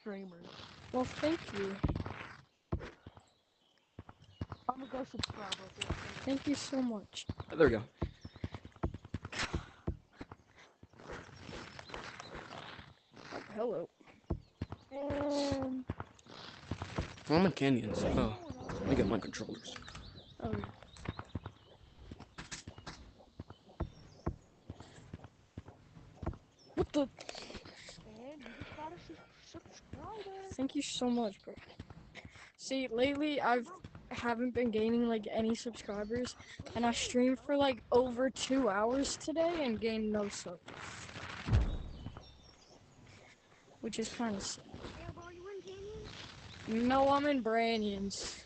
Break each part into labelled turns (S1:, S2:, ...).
S1: streamers.
S2: Well, thank you.
S1: I'm gonna go subscribe with you.
S2: Thank you so much.
S3: There we go.
S2: Oh, hello.
S3: I'm in Canyons. Oh, let me get my controllers.
S2: Oh, yeah. What the?
S1: And you just got a subscriber.
S2: Thank you so much, bro. See, lately I haven't been gaining like any subscribers, and I streamed for like over 2 hours today and gained no subs, which is kind of sad.
S4: Hey, bro, you in Canyon?
S2: No, I'm in Branyons.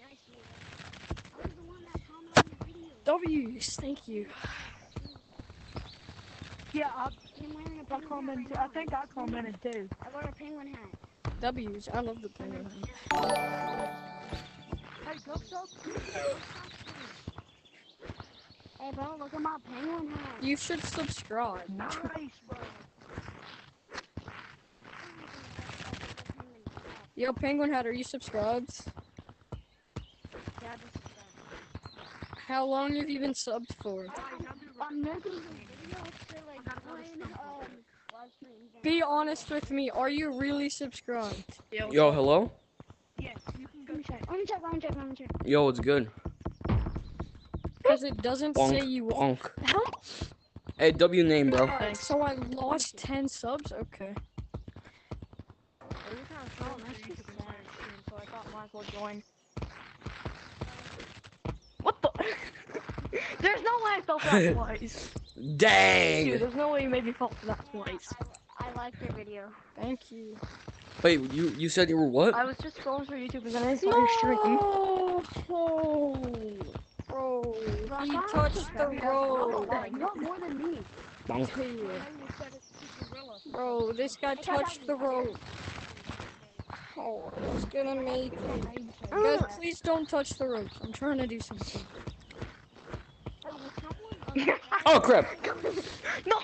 S4: I see it. I was the one that commented on the video.
S2: W's, thank you.
S1: Yeah,
S4: I'm wearing a
S1: I
S4: penguin
S1: commented.
S4: hat right
S1: I think I commented too.
S4: now. I got a penguin hat.
S2: W's, I love the penguin.
S1: Hey, go sub.
S4: Hey, bro, look at my penguin hat.
S2: You should subscribe.
S1: Nice, bro.
S2: Yo, Penguin Hat, are you subscribed?
S4: Yeah, I just subscribed.
S2: How long have you been subbed for?
S4: I'm making some videos for like playing live streams.
S2: Be honest with me, are you really subscribed?
S3: Yo, hello?
S1: Yes, you can go.
S4: Let me check.
S3: Yo, it's good.
S2: Because it doesn't say you are.
S3: Bonk. Hey, W name, bro.
S2: Alright, so I lost 10 subs? Okay.
S1: You're kind of short for YouTube and live stream, so I thought might as well join. What the? There's no way I felt that twice. Dude,
S3: Dang!
S1: there's no way you made me fall for that twice.
S4: I liked your video.
S2: Thank you.
S3: Wait, you said you were what?
S1: I was just scrolling through YouTube and then I saw your stream.
S2: No! Bro, he touched the road.
S4: You got more than me.
S3: Bonk.
S2: Bro, this guy touched the road. Oh, I was gonna make it. Guys, please don't touch the road. I'm trying to do something.
S3: Oh, crap!
S1: No!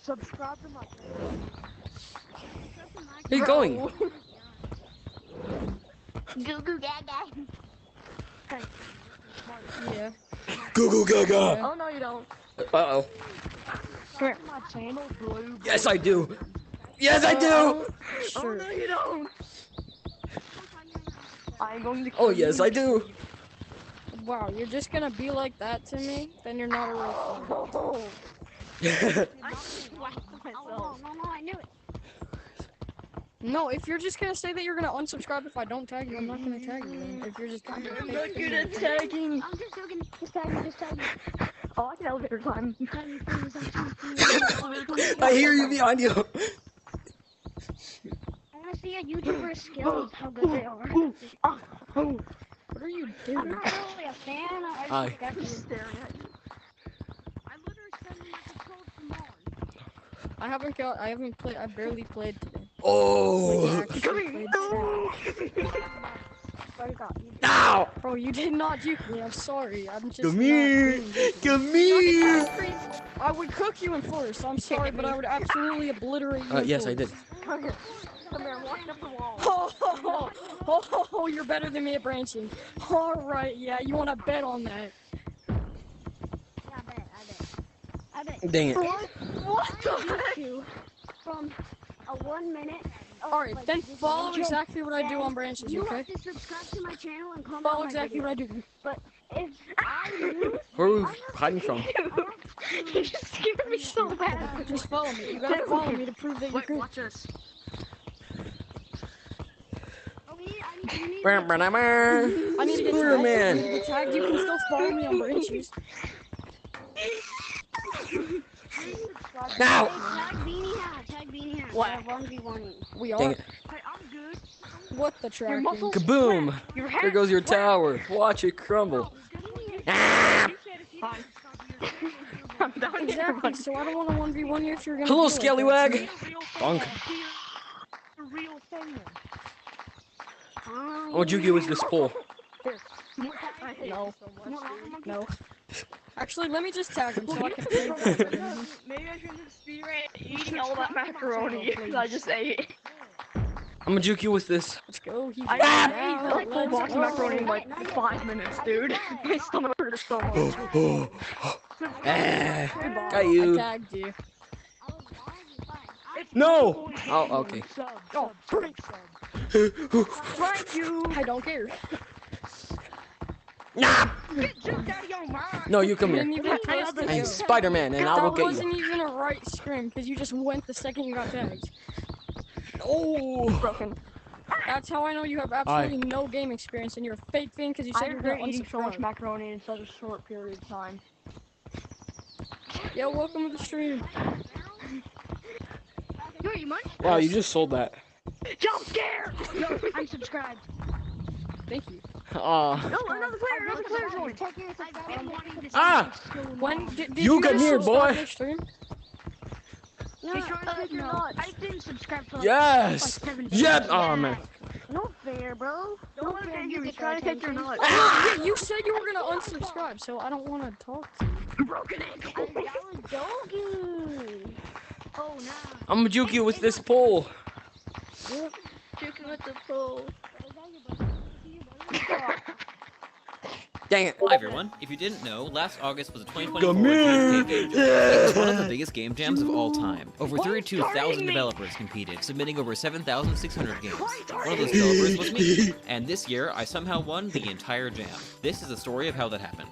S1: Subscribe to my channel.
S3: Where you going?
S4: Goo goo gaga.
S2: Yeah.
S3: Goo goo gaga!
S1: Oh no, you don't.
S3: Uh-oh.
S1: Come my channel, Blue.
S3: Yes, I do! Yes, I do!
S1: Oh
S2: Sure.
S1: no, you don't. I'm going to.
S3: Oh, yes, I do!
S2: Wow, you're just gonna be like that to me? Then you're not a real fan.
S1: I whacked myself.
S4: No, I knew it.
S2: No, if you're just gonna say that you're gonna unsubscribe if I don't tag you, I'm not gonna tag you. Then. If you're just gonna
S1: I'm not good at tagging.
S4: I'm just joking. Just tag me.
S1: Oh, I can elevator climb.
S4: Tag me, please.
S3: I hear you behind you!
S4: I want to see a YouTuber's skills, how good they are.
S2: What are you
S4: I'm
S2: doing?
S4: not really a fan. I
S3: Hi.
S4: just got you.
S1: Staring at you.
S4: I literally spent my controls from Mars.
S2: I haven't played, I barely played today.
S3: Oh!
S2: Like, actually played today.
S3: Ow!
S2: Bro, you did not juke me, I'm sorry. I'm just
S3: Come
S2: not
S3: here!
S2: being good.
S3: Come here!
S2: I would cook you in forest, I'm sorry, but I would absolutely obliterate you in
S3: Yes, I
S2: forest.
S3: did.
S1: Come here. Come here, I'm walking up the wall.
S2: Oh, you're better than me at branching. Alright, yeah, you wanna bet on that.
S4: Yeah, I bet.
S3: Dang it.
S1: What the heck?
S4: You from a 1 minute.
S2: Alright,
S4: like,
S2: then
S4: this
S2: follow
S4: video,
S2: exactly what I do on branches,
S4: You
S2: okay?
S4: have to subscribe to my channel and comment
S2: Follow
S4: on my
S2: exactly
S4: video.
S2: what I do.
S4: But if I lose,
S3: Where are we hiding from?
S1: You just scared me so bad.
S2: Just follow me. You gotta follow me to prove that you're
S1: Wait,
S2: good.
S1: watch this.
S4: you need
S3: Brr, brr, brr.
S2: I need to get
S3: Spider-Man.
S2: tagged. I need to get tagged. You can still follow me on branches.
S3: Ow!
S4: Tag Beanie Hat.
S1: What?
S4: 1v1.
S2: We
S3: Dang
S2: are.
S3: it.
S1: Hey, I'm good.
S2: What the
S1: Your
S2: tracking?
S1: muscles.
S3: Kaboom!
S1: Your
S3: There goes your tower. Watch it crumble. Ah!
S1: Fine. I'm down here.
S2: Exactly. So I don't want to 1v1 you if you're gonna.
S3: Hello,
S2: be like that.
S3: Scallywag! Bonk.
S1: The real thing.
S3: I want you to give us this pole.
S2: No. No. Actually, let me just tag him so I can think of it.
S1: Maybe I shouldn't have speed ran eating all that macaroni that I just ate.
S3: I'm gonna juke you with this.
S2: Let's go. He's
S1: I
S2: down.
S1: ate like full box of macaroni in like 5 minutes, dude. My stomach hurt so much.
S3: Ah, got
S2: I
S3: you.
S2: tagged you.
S3: No! Oh, okay.
S1: Oh, Frank. Thank you.
S2: I don't care.
S3: Nah!
S1: Get juked out of your mind.
S3: No, you come
S2: You
S3: here.
S2: didn't even press the
S3: I'm
S2: joke.
S3: Spider-Man, and I will
S2: That
S3: get
S2: wasn't
S3: you.
S2: even a right scrim because you just went the second you got tagged.
S3: Oh!
S1: Broken.
S2: That's how I know you have absolutely no game experience and you're a fake fan because you
S1: I
S2: said you're
S1: regret
S2: gonna
S1: eating so much
S2: unsubscribe.
S1: macaroni in such a short period of time.
S2: Yo, welcome to the stream.
S4: Yo, you munch?
S3: Wow, you just sold that.
S1: Jump scare!
S4: Yo, I'm subscribed.
S2: Thank you.
S3: Aw.
S1: No, another player joined.
S4: I'm wanting to
S3: Ah!
S2: When did
S3: You
S2: you
S3: come
S2: just
S3: here,
S2: subscribe
S3: boy.
S2: to stream?
S4: No,
S1: no.
S4: I didn't subscribe to
S3: Yes!
S4: like 7 days.
S3: Yep! Oh, man.
S4: No fair, bro.
S1: Don't look at you, he's trying to take your nuts.
S2: Yeah, you said you were gonna unsubscribe, so I don't want to talk to you.
S1: Broken ankle.
S4: I was joking. Oh, no.
S3: I'm gonna juke you with this pole.
S1: Chicken with the pole.
S3: Dang it.
S5: Hi everyone. If you didn't know, last August was a 2024
S3: Come here.
S5: GMK Game Jam. It was one of the biggest game jams of all time. Over 32,000 developers competed, submitting over 7,600 games. One of those developers was me. And this year, I somehow won the entire jam. This is the story of how that happened.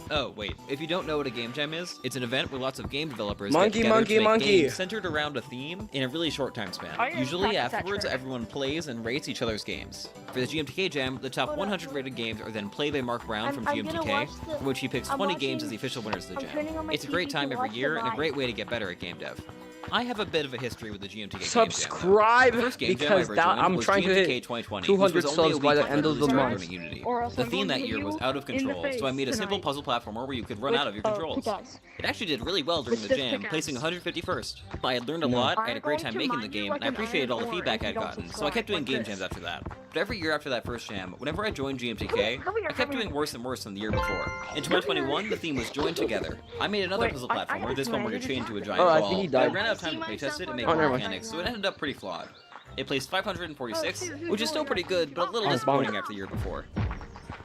S5: Oh, wait. If you don't know what a game jam is, it's an event where lots of game developers
S3: Monkey,
S5: get together
S3: monkey,
S5: to make
S3: monkey.
S5: games centered around a theme in a really short time span.
S1: I didn't
S5: Usually
S1: practice that
S5: afterwards,
S1: trick.
S5: everyone plays and rates each other's games. For the GMTK Jam, the top 100 rated games are then played by Mark Brown from GMTK, from which he picks 20 games as the official winners of the jam. It's a great time every year and a great way to get better at game dev. I have a bit of a history with the GMTK Game Jam.
S3: Subscribe
S5: The first game jam I
S3: because
S5: ever
S3: that
S5: joined
S3: I'm
S5: was
S3: trying to
S5: GMTK
S3: hit
S5: 2020,
S3: 200
S5: which was only a
S3: subs by
S5: week
S3: the
S5: after
S3: end of the
S5: release
S3: month.
S5: started on Unity.
S1: Or else
S5: The
S1: I'm
S5: theme
S1: going
S5: that
S1: to
S5: year
S1: hit
S5: was
S1: you
S5: out of
S1: in the
S5: control, so I made a
S1: face
S5: simple
S1: tonight.
S5: puzzle platformer where you could run out of your controls.
S1: pickaxe.
S5: It actually did really well during
S1: With
S5: the
S1: this
S5: jam,
S1: pickaxe.
S5: placing 151st. I had learned a lot, I had a great time making the game, and I appreciated all the feedback I'd gotten, so I kept doing game jams after that. But every year after that first jam, whenever I joined GMTK, I kept doing worse and worse than the year before. In 2021, the theme was Joined Together. I made another
S1: Wait,
S5: puzzle
S1: I
S5: platformer, this one where you're chained to a giant
S3: Oh, I
S5: wall,
S3: think he
S5: but I
S3: died.
S5: ran out of time to playtest it and make
S3: Oh,
S5: more
S3: never mind.
S5: mechanics, so it ended up pretty flawed. It placed 546,
S1: Oh,
S5: which is still pretty good, but a little
S3: Oh,
S5: disappointing
S3: bonk.
S5: after the year before.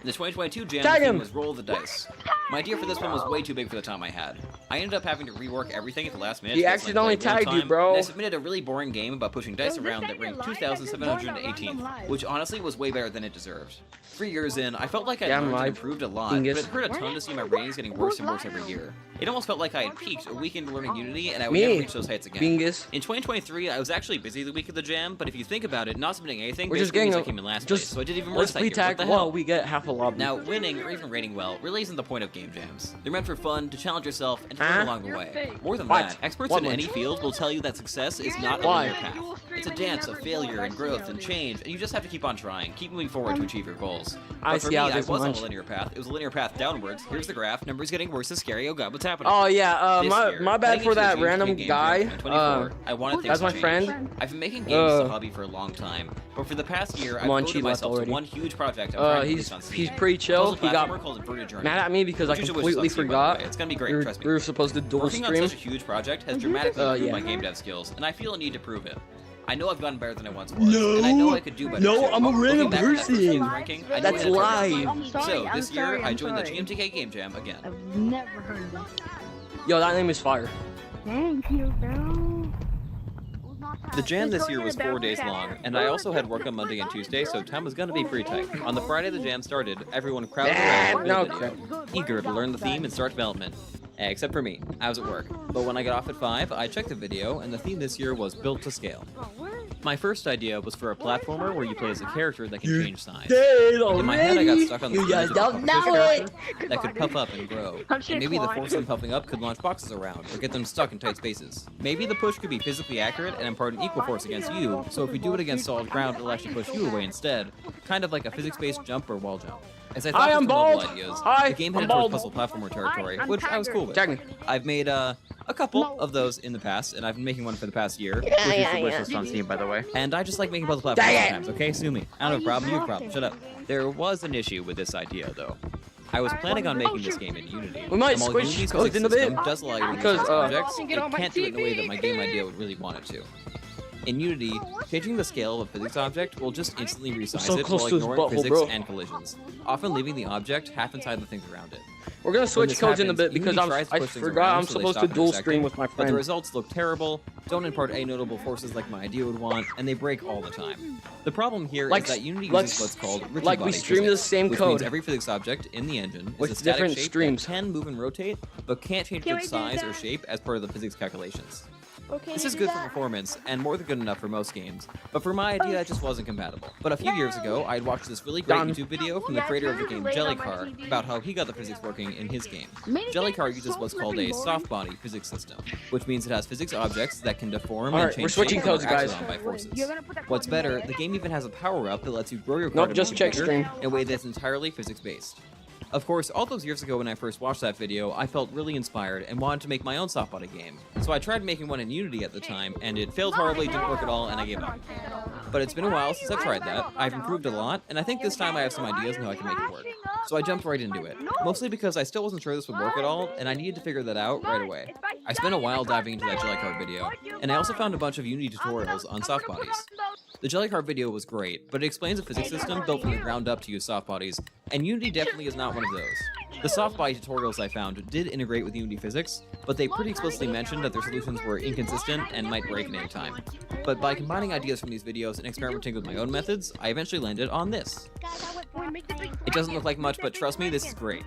S5: In the 2022 jam,
S3: Tag
S5: the theme
S3: him!
S5: was Roll the Dice. My idea for this one was way too big for the time I had. I ended up having to rework everything at the last minute.
S3: He
S5: to get
S3: accidentally
S5: something played one
S3: tagged you,
S5: time,
S3: bro.
S5: and I submitted a really boring game about pushing dice around that ranked 2,718, which honestly was way better than it deserved. 3 years in, I felt like I'd
S3: Yeah, I'm
S5: learned and
S3: live.
S5: improved a lot,
S3: Dingus.
S5: but it hurt a ton to see my ratings getting worse and worse every year. It almost felt like I had peaked a week into learning Unity, and I would
S3: Me.
S5: never reach those heights again.
S3: Bingus.
S5: In 2023, I was actually busy the week of the jam, but if you think about it, not submitting anything
S3: We're just
S5: basically means
S3: getting
S5: I came in last
S3: just
S5: place, so I did even worse
S3: let's
S5: that year. What
S3: pre-tag
S5: the
S3: well,
S5: hell?
S3: we get half a lobby.
S5: Now, winning or even rating well really isn't the point of game jams. They're meant for fun, to challenge yourself, and to learn
S3: Huh?
S5: along the
S1: You're
S5: way.
S1: fake.
S5: More than
S3: What?
S5: that, experts
S3: What
S5: in
S3: one?
S5: any field will tell you that success is not a
S3: Why?
S5: linear path. It's a dance of failure and growth and change, and you just have to keep on trying, keep moving forward to achieve your goals.
S3: I
S5: But for
S3: see
S5: me,
S3: how
S5: I
S3: this
S5: wasn't
S3: munch.
S5: a linear path. It was a linear path downwards. Here's the graph. Numbers getting worse is scary. Oh god, what's happening?
S3: Oh yeah,
S5: This
S3: my
S5: year,
S3: bad
S5: heading
S3: for
S5: into the
S3: that
S5: GMTK
S3: random
S5: Game Jam
S3: guy.
S5: 2024, I wanted things
S3: that's
S5: to
S3: my
S5: change.
S3: friend.
S5: I've been making games as a
S3: Uh,
S5: hobby for a long time, but for the past year, I've
S3: Munchie
S5: devoted
S3: left
S5: myself
S3: already.
S5: to one huge project I'm trying to release
S3: He's
S5: on Steam.
S3: he's pretty chill.
S5: Puzzle
S3: He got
S5: platformer called Inverted Journey.
S3: mad at me because I
S5: Which is a wish
S3: completely
S5: list on Steam, by the
S3: forgot.
S5: way. It's gonna be great,
S3: We
S5: trust me.
S3: were supposed to dual
S5: Working on
S3: stream.
S5: such a huge project has dramatically improved
S3: yeah.
S5: my game dev skills, and I feel a need to prove it. I know I've gotten better than I once was, and I know I could do better.
S3: No,
S5: too.
S3: I'm a random
S5: Looking back at that first
S3: person.
S5: game's ranking, I know
S3: That's
S5: I did
S3: live.
S1: I'm sorry,
S5: So
S1: I'm
S5: this year,
S1: sorry,
S5: I
S1: I'm
S5: joined the
S1: sorry.
S5: GMTK Game Jam again.
S1: I've never heard of that.
S3: Yo, that name is fire.
S1: Thank you, bro.
S5: The jam this year was 4 days long, and I also had work on Monday and Tuesday, so time was gonna be pretty tight. On the Friday the jam started, everyone crowded around
S3: no
S5: the video,
S3: crap.
S5: eager to learn the theme and start development. Except for me, I was at work. But when I got off at 5, I checked the video, and the theme this year was built to scale. My first idea was for a platformer where you play as a character that can change size. In my head, I got stuck on the
S3: You guys
S5: idea of a
S3: don't know
S5: competition
S3: it.
S5: character that could puff up and grow. And maybe the force them puffing up could launch boxes around, or get them stuck in tight spaces. Maybe the push could be physically accurate and impart an equal force against you, so if you do it against solid ground, it'll actually push you away instead, kind of like a physics-based jump or wall jump. As I thought
S3: I am
S5: through multiple
S3: bald.
S5: ideas,
S3: Hi,
S5: the game
S3: I'm
S5: headed towards
S3: bald.
S5: puzzle platformer territory,
S1: I'm
S5: which I was cool with.
S3: Tag me.
S5: I've made a couple of those in the past, and I've been making one for the past year, which is the wish list on Steam, by the way. And I just like making puzzle platformers
S3: Dang it.
S5: sometimes, okay? Sue me. I don't have a problem, you have a problem. Shut up. There was an issue with this idea, though. I was planning on making this game in Unity.
S3: We might
S5: and while
S3: switch
S5: Unity's
S3: codes
S5: physics
S3: in a bit,
S5: system does allow you to
S3: because,
S5: use objects,
S1: Get
S5: it
S1: on my
S5: can't do it in a way
S1: TV.
S5: that my game idea would really want it to. In Unity, changing the scale of a physics object will just instantly resize
S3: so
S5: it
S3: close
S5: while
S3: to his
S5: ignoring
S3: butthole,
S5: physics
S3: bro.
S5: and collisions, often leaving the object half inside the things around it.
S3: We're gonna
S5: When
S3: switch
S5: this
S3: codes in a
S5: happens,
S3: bit because
S5: Unity tries to
S3: I
S5: push things
S3: forgot
S5: around
S3: I'm
S5: so they
S3: supposed
S5: stop
S3: to dual
S5: intersecting,
S3: stream with my
S5: but the
S3: friend.
S5: results look terrible, don't impart any notable forces like my idea would want, and they break all the time. The problem here
S3: Like-
S5: is that Unity
S3: like-
S5: uses what's called rigid
S3: like we
S5: body
S3: stream the
S5: physics,
S3: same
S5: which
S3: code.
S5: means every physics object in the engine
S3: With
S5: is a static
S3: different
S5: shape
S3: streams.
S5: that can move and rotate, but can't change
S4: Can
S5: its
S4: we do
S5: size or
S4: that?
S5: shape as part of the physics calculations.
S4: Okay,
S5: This is good for performance, and more than good enough for most games, but for my idea, it just wasn't compatible. But a few years ago, I had watched this really great
S3: Done.
S5: YouTube video from the creator of the game Jellycar about how he got the physics working in his game. Jellycar uses what's called a soft body physics system, which means it has physics objects that can deform and
S3: Alright,
S5: change
S3: we're switching
S5: shape when
S3: codes,
S5: they're acted
S3: guys.
S5: on by forces.
S4: You're gonna put that
S5: What's
S4: code in
S5: better,
S4: there.
S5: the game even has a power-up that lets you grow your
S3: Nope,
S5: card
S3: just check stream.
S5: in a way that's entirely physics-based. Of course, all those years ago when I first watched that video, I felt really inspired and wanted to make my own soft body game. So I tried making one in Unity at the time, and it failed horribly, didn't work at all, and I gave up. But it's been a while since I've tried that, I've improved a lot, and I think this time I have some ideas on how I can make it work. So I jumped right into it, mostly because I still wasn't sure this would work at all, and I needed to figure that out right away. I spent a while diving into that Jellycar video, and I also found a bunch of Unity tutorials on soft bodies. The Jellycar video was great, but it explains a physics system built from the ground up to use soft bodies, and Unity definitely is not one of those. The soft body tutorials I found did integrate with Unity physics, but they pretty explicitly mentioned that their solutions were inconsistent and might break at any time. But by combining ideas from these videos and experimenting with my own methods, I eventually landed on this. It doesn't look like much, but trust me, this is great.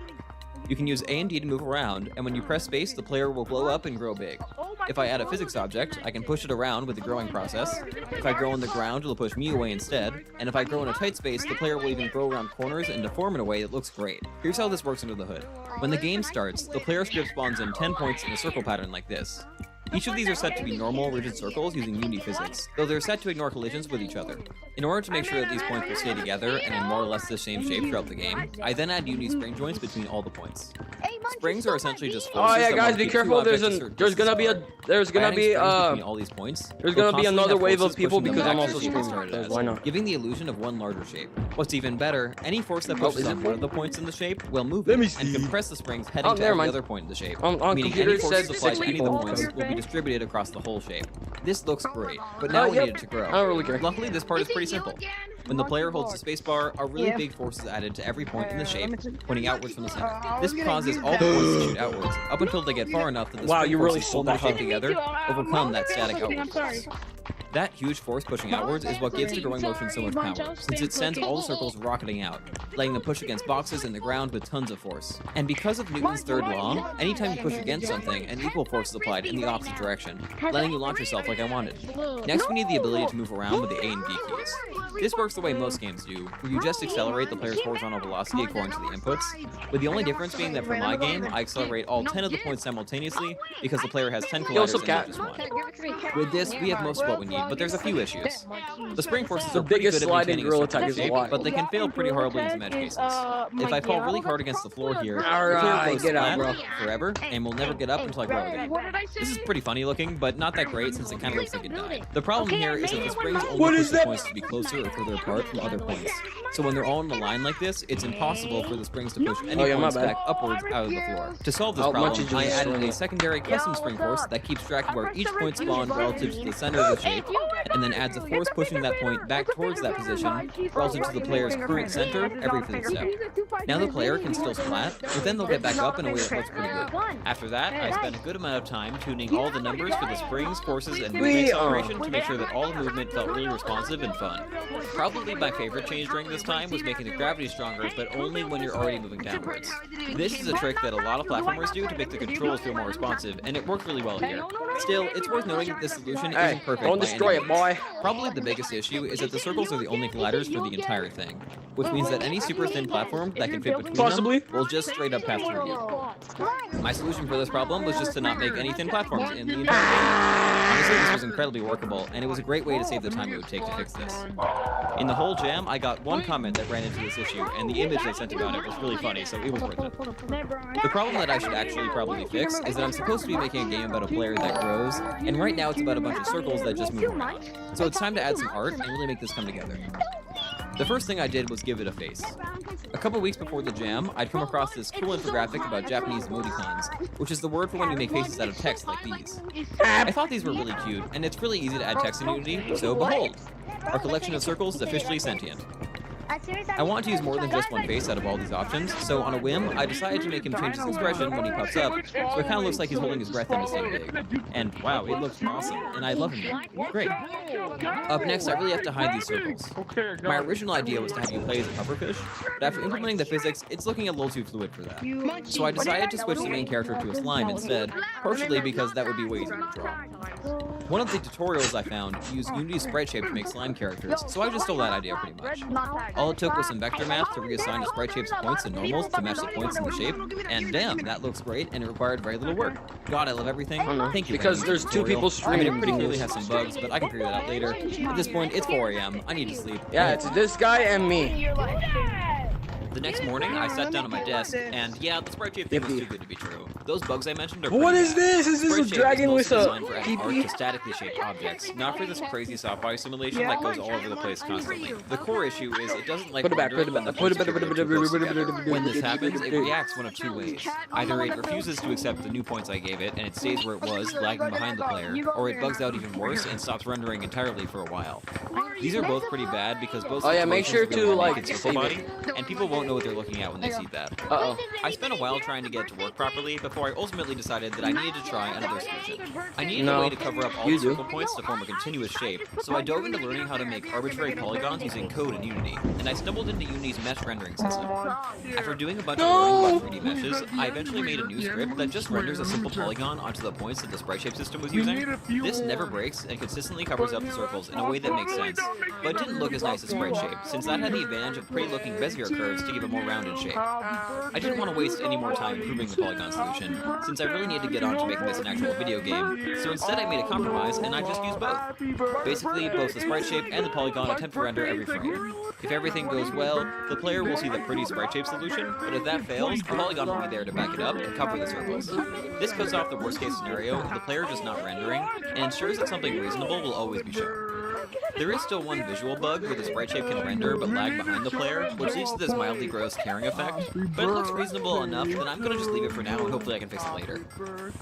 S5: You can use A and D to move around, and when you press space, the player will blow up and grow big. If I add a physics object, I can push it around with the growing process. If I grow in the ground, it'll push me away instead. And if I grow in a tight space, the player will even grow around corners and deform in a way that looks great. Here's how this works under the hood. When the game starts, the player script spawns in 10 points in a circle pattern like this. Each of these are set to be normal, rigid circles using Unity physics, though they're set to ignore collisions with each other. In order to make sure that these points will stay together and in more or less the same shape throughout the game, I then add Unity spring joints between all the points. Springs are essentially just forces
S3: Oh yeah,
S5: that
S3: guys,
S5: will
S3: be
S5: keep
S3: careful.
S5: two objects a certain
S3: There's gonna be
S5: distance
S3: a there's
S5: apart.
S3: gonna
S5: By
S3: be
S5: adding springs between all these points,
S3: there's
S5: we'll
S3: gonna be
S5: constantly
S3: another
S5: have
S3: wave of
S5: forces
S3: people
S5: pushing them
S3: because I'm
S5: back to
S3: also
S5: the shape they
S3: streaming,
S5: started
S3: because
S5: as,
S3: why not?
S5: giving the illusion of one larger shape. What's even better, any force that pushes
S3: is
S5: on
S3: it
S5: one of the points in the shape will move
S3: Let
S5: it
S3: me
S5: and
S3: see.
S5: compress the springs heading
S3: Oh,
S5: to
S3: never
S5: every
S3: mind.
S5: other point in the shape,
S3: On
S5: meaning
S3: computer
S5: any
S3: it
S5: forces
S3: says
S5: applied to
S3: 6
S5: any of the
S3: people.
S5: points will be distributed across the whole shape. This looks great, but now we
S3: yep.
S5: need it to grow.
S3: I don't really care.
S5: Luckily, this part is pretty simple. When the player holds the spacebar, a really
S1: Yeah.
S5: big force is added to every point in the shape,
S1: let me see.
S5: pointing outwards from the center.
S1: I
S5: This
S1: was gonna
S5: causes
S1: use
S5: all the
S1: that.
S5: points to shoot outwards, up until they get far enough that the
S3: Wow,
S5: spring
S3: you really
S5: forces
S3: sold
S5: holding the
S3: that
S5: shape
S3: hard.
S5: together overcome that static
S1: I'm
S5: outward
S1: sorry.
S5: force. That huge force pushing outwards is what gives the growing motion so much power, since it sends all the circles rocketing out, letting them push against boxes in the ground with tons of force. And because of Newton's third law, anytime you push against something, an equal force is applied in the opposite direction, letting you launch yourself like I wanted. Next, we need the ability to move around with the A and B keys. This works the way most games do, where you just accelerate the player's horizontal velocity according to the inputs, with the only difference being that for my game, I accelerate all 10 of the points simultaneously, because the player has 10 colliders
S3: also
S5: and
S3: cat.
S5: not just one. With this, we have most of what we need, but there's a few issues. The spring forces
S3: The
S5: are pretty
S3: biggest
S5: good at
S3: sliding
S5: maintaining a
S3: gorilla
S5: circular
S3: tag is
S5: shape,
S3: alive.
S5: but they can fail pretty horribly in some edge cases. If I fall really hard against the floor here, the
S3: Alright,
S5: player goes
S3: get out,
S5: flat
S3: bro.
S5: forever and will never get up until I grow again.
S1: What did I say?
S5: This is pretty funny looking, but not that great since it kind of looks like it died. The problem
S4: Okay,
S5: here
S4: I
S5: is that
S4: made
S5: the
S4: it
S5: springs
S4: when
S5: only
S3: What
S5: push
S3: is
S5: the
S3: that?
S5: points to be closer or further apart from other points. So when they're all in a line like this, it's impossible for the springs to push any
S3: Oh, yeah, my
S5: points
S3: bad.
S5: back upwards out of the floor. To solve this
S3: Oh,
S5: problem,
S3: Munchie just
S5: I added
S3: destroyed
S5: a
S3: it.
S5: secondary custom spring force that keeps track of where each point spawned relative to the center of the shape, and then adds a force pushing that point back towards that position relative to the player's current center every physics step. Now the player can still splat, but then they'll get back up in a way that looks pretty good. After that, I spent a good amount of time tuning all the numbers for the springs, forces, and movement acceleration to make sure that all the movement felt really responsive and fun. Probably my favorite change during this time was making the gravity stronger, but only when you're already moving downwards. This is a trick that a lot of platformers do to make the controls feel more responsive, and it worked really well here. Still, it's worth noting that this solution
S3: Hey,
S5: isn't perfect
S3: don't
S5: by
S3: destroy
S5: any
S3: it,
S5: means.
S3: boy.
S5: Probably the biggest issue is that the circles are the only colliders for the entire thing, which means that any super thin platform that can fit between
S3: Possibly.
S5: them will just straight up pass through you. My solution for this problem was just to not make any thin platforms in the entire game. Honestly, this was incredibly workable, and it was a great way to save the time it would take to fix this. In the whole jam, I got one comment that ran into this issue, and the image they sent about it was really funny, so it was worth it. The problem that I should actually probably fix is that I'm supposed to be making a game about a player that grows, and right now it's about a bunch of circles that just move around. So it's time to add some art and really make this come together. The first thing I did was give it a face. A couple weeks before the jam, I'd come across this cool infographic about Japanese emoticons, which is the word for when you make faces out of text like these. I thought these were really cute, and it's really easy to add text in Unity, so behold! Our collection of circles is officially sentient. I wanted to use more than just one face out of all these options, so on a whim, I decided to make him change his expression when he puffs up, so it kind of looks like he's holding his breath in the same big. And wow, it looks awesome, and I love him. Great. Up next, I really have to hide these circles. My original idea was to have you play as a pufferfish, but after implementing the physics, it's looking a little too fluid for that. So I decided to switch the main character to a slime instead, partially because that would be way easier to draw. One of the tutorials I found used Unity's sprite shape to make slime characters, so I just stole that idea pretty much. All it took was some vector math to reassign the sprite shape's points and normals to match the points in the shape, and damn, that looks great, and it required very little work. God, I love everything. Thank you.
S3: Because there's two people streaming.
S5: I mean, it pretty clearly has some bugs, but I can figure that out later. At this point, it's 4 a.m. I need to sleep.
S3: Yeah, it's this guy and me.
S5: The next morning, I sat down at my desk, and yeah, the sprite shape thing was too good to be true. Those bugs I mentioned are
S3: What
S5: pretty
S3: is
S5: bad.
S3: this? Is this
S5: Sprite
S3: a
S5: shape
S3: dragon
S5: is
S3: with
S5: mostly
S3: a
S5: designed for adding art to statically shaped objects, not for this crazy software simulation that goes all over the place constantly. The core issue is it doesn't like
S3: Put it back,
S5: render
S3: put it
S5: when
S3: back,
S5: the
S3: put it
S5: pieces
S3: back,
S5: are too close together. When this happens, it reacts one of two ways. Either it refuses to accept the new points I gave it, and it stays where it was, lagging behind the player, or it bugs out even worse and stops rendering entirely for a while. These are both pretty bad because both
S3: make sure
S5: situations really
S3: to,
S5: make
S3: like,
S5: it circle
S3: save
S5: body,
S3: it.
S5: and people won't know what they're looking at when they see that.
S3: Uh-oh.
S5: I spent a while trying to get it to work properly before I ultimately decided that I needed to try another solution. I needed a way to cover up all the circle points to form a continuous shape, so I dove into learning how to make arbitrary polygons using code in Unity, and I stumbled into Unity's mesh rendering system. After doing a bunch of learning about 3D meshes, I eventually made a new script that just renders a simple polygon onto the points that the sprite shape system was using. This never breaks and consistently covers up the circles in a way that makes sense, but it didn't look as nice as sprite shape, since that had the advantage of pretty looking Bezier curves to give a more rounded shape. I didn't want to waste any more time improving the polygon solution, since I really needed to get on to making this an actual video game, so instead I made a compromise and I just used both. Basically, both the sprite shape and the polygon attempt to render every frame. If everything goes well, the player will see the pretty sprite shape solution, but if that fails, the polygon will be there to back it up and cover the circles. This cuts off the worst case scenario of the player just not rendering, and ensures that something reasonable will always be shown. There is still one visual bug where the sprite shape can render but lag behind the player, which leads to this mildly gross tearing effect, but it looks reasonable enough that I'm gonna just leave it for now and hopefully I can fix it later.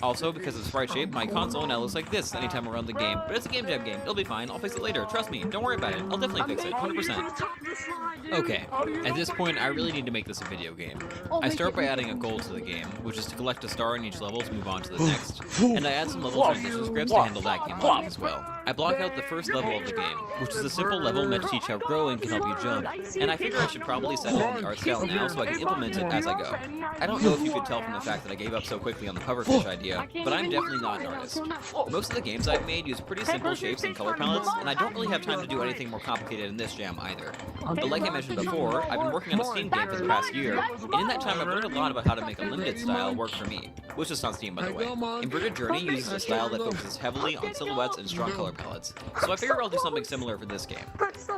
S5: Also, because of sprite shape, my console now looks like this anytime I run the game, but it's a game jam game, it'll be fine, I'll fix it later, trust me, don't worry about it, I'll definitely fix it, 100%. Okay, at this point I really need to make this a video game. I start by adding a goal to the game, which is to collect a star in each level to move on to the next, and I add some level transition scripts to handle that game logic as well. I block out the first level of the game, which is a simple level meant to teach how growing can help you jump, and I figure I should probably settle on the art style now so I can implement it as I go. I don't know if you could tell from the fact that I gave up so quickly on the pufferfish idea, but I'm definitely not an artist. Most of the games I've made use pretty simple shapes and color palettes, and I don't really have time to do anything more complicated in this jam either. But like I mentioned before, I've been working on a Steam game for the past year, and in that time I've learned a lot about how to make a limited style work for me, which is on Steam by the way. Inverted Journey uses a style that focuses heavily on silhouettes and strong color palettes, so I figure I'll do something similar for this game.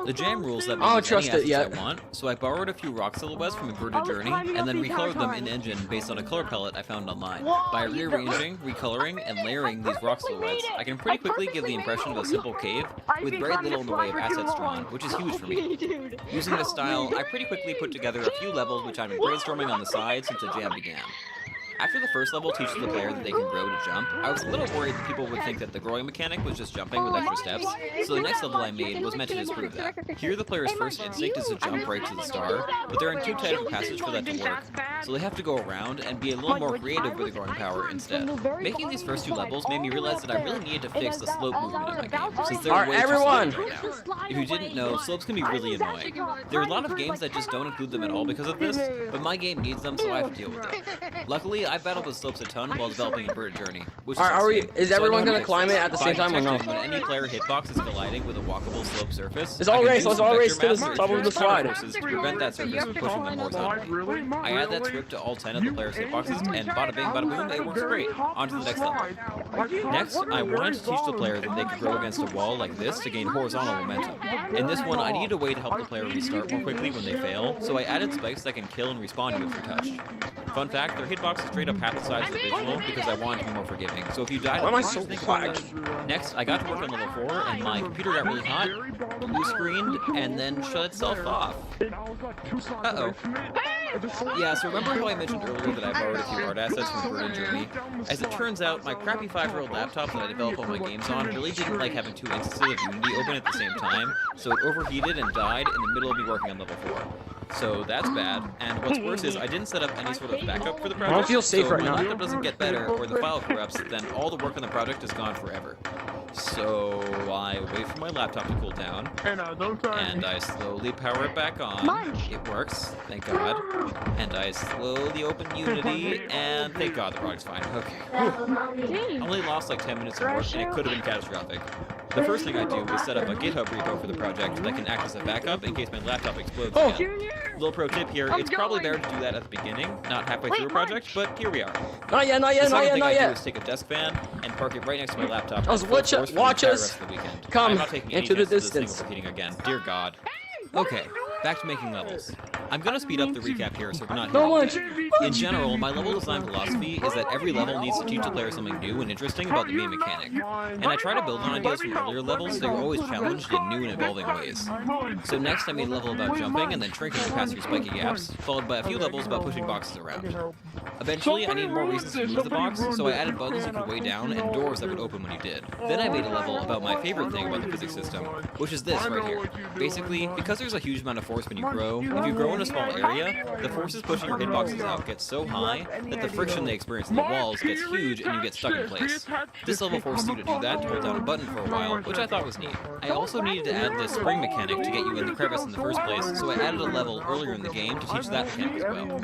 S5: The jam rules let me use any assets I want, so I borrowed a few rock silhouettes from Inverted Journey, and then recolored them in Engine based on a color palette I found online. By rearranging, recoloring, and layering these rock silhouettes, I can pretty quickly give the impression of a simple cave, with very little in the way of assets drawn, which is huge for me. Using this style, I pretty quickly put together a few levels which I've been brainstorming on the side since the jam began. After the first level teaches the player that they can grow to jump, I was a little worried that people would think that the growing mechanic was just jumping with extra steps, so the next level I made was meant to disprove that. Here the player's first instinct is to jump right to the star, but they're in too tight of a passage for that to work, so they have to go around and be a little more creative with the growing power instead. Making these first two levels made me realize that I really needed to fix the slope movement in my game, since they're way too slow right now. If you didn't know, slopes can be really annoying. There are a lot of games that just don't include them at all because of this, but my game needs them, so I have to deal with it. Luckily, I battled with slopes a ton while developing Inverted Journey, which is
S3: everyone gonna climb it at the same time or no?
S5: When any player hitbox is colliding with a walkable slope surface,
S3: It's all race, let's all race to the top of the slide.
S5: To prevent that surface from pushing them horizontally. I add that script to all 10 of the player's hitboxes, and bada bing, bada boom, it works great. On to the next level. Next, I wanted to teach the player that they could grow against a wall like this to gain horizontal momentum. In this one, I needed a way to help the player restart more quickly when they fail, so I added spikes that can kill and respawn you if you're touched. Fun fact, their hitbox is straight up half the size of the visual because I wanted to be more forgiving. So if you died,
S3: Why am I
S5: just
S3: so
S5: think about
S3: quiet?
S5: that. Next, I got to work on level 4, and my computer got really hot, blue screened, and then shut itself off. Uh-oh. Yeah, so remember how I mentioned earlier that I borrowed a few art assets from Bird and Journey? As it turns out, my crappy 5-year-old laptop that I develop all my games on really didn't like having 2 instances of Unity open at the same time, so it overheated and died in the middle of me working on level 4. So that's bad, and what's worse is I didn't set up any sort of backup for the project.
S3: I don't feel safe
S5: so
S3: right
S5: if
S3: now.
S5: my laptop doesn't get better or the file corrupts, then all the work on the project is gone forever. So I wait for my laptop to cool down, and I slowly power it back on. It works, thank God. And I slowly open Unity, and thank God the project's fine. Okay. I only lost like 10 minutes of work, and it could have been catastrophic. The first thing I do is set up a GitHub repo for the project that can act as a backup in case my laptop explodes again. Little pro tip here, it's probably better to do that at the beginning, not halfway through a project, but here we are.
S3: Not yet, not yet,
S5: The
S3: not
S5: second
S3: yet,
S5: thing
S3: not
S5: I do
S3: yet.
S5: is take a desk fan and park it right next to my laptop.
S3: I was
S5: at full
S3: watch
S5: force for the
S3: watch
S5: entire
S3: us.
S5: rest of the weekend.
S3: Come
S5: I'm not taking any
S3: into the
S5: chances of this
S3: distance.
S5: thing overheating again. Dear God. Okay, back to making levels. I'm gonna speed up the recap here so we're not
S3: No one.
S5: In general, my level design philosophy is that every level needs to teach the player something new and interesting about the game mechanic. And I try to build on ideas from earlier levels so you're always challenged in new and evolving ways. So next I made a level about jumping and then shrinking to pass through spiky gaps, followed by a few levels about pushing boxes around. Eventually, I needed more reasons to move the box, so I added buttons you could weigh down and doors that would open when you did. Then I made a level about my favorite thing about the physics system, which is this right here. Basically, because there's a huge amount of force when you grow, if you grow in a small area, the forces pushing your hitboxes out get so high that the friction they experience in the walls gets huge and you get stuck in place. This level forces you to do that to hold down a button for a while, which I thought was neat. I also needed to add this spring mechanic to get you in the crevice in the first place, so I added a level earlier in the game to teach that mechanic as well.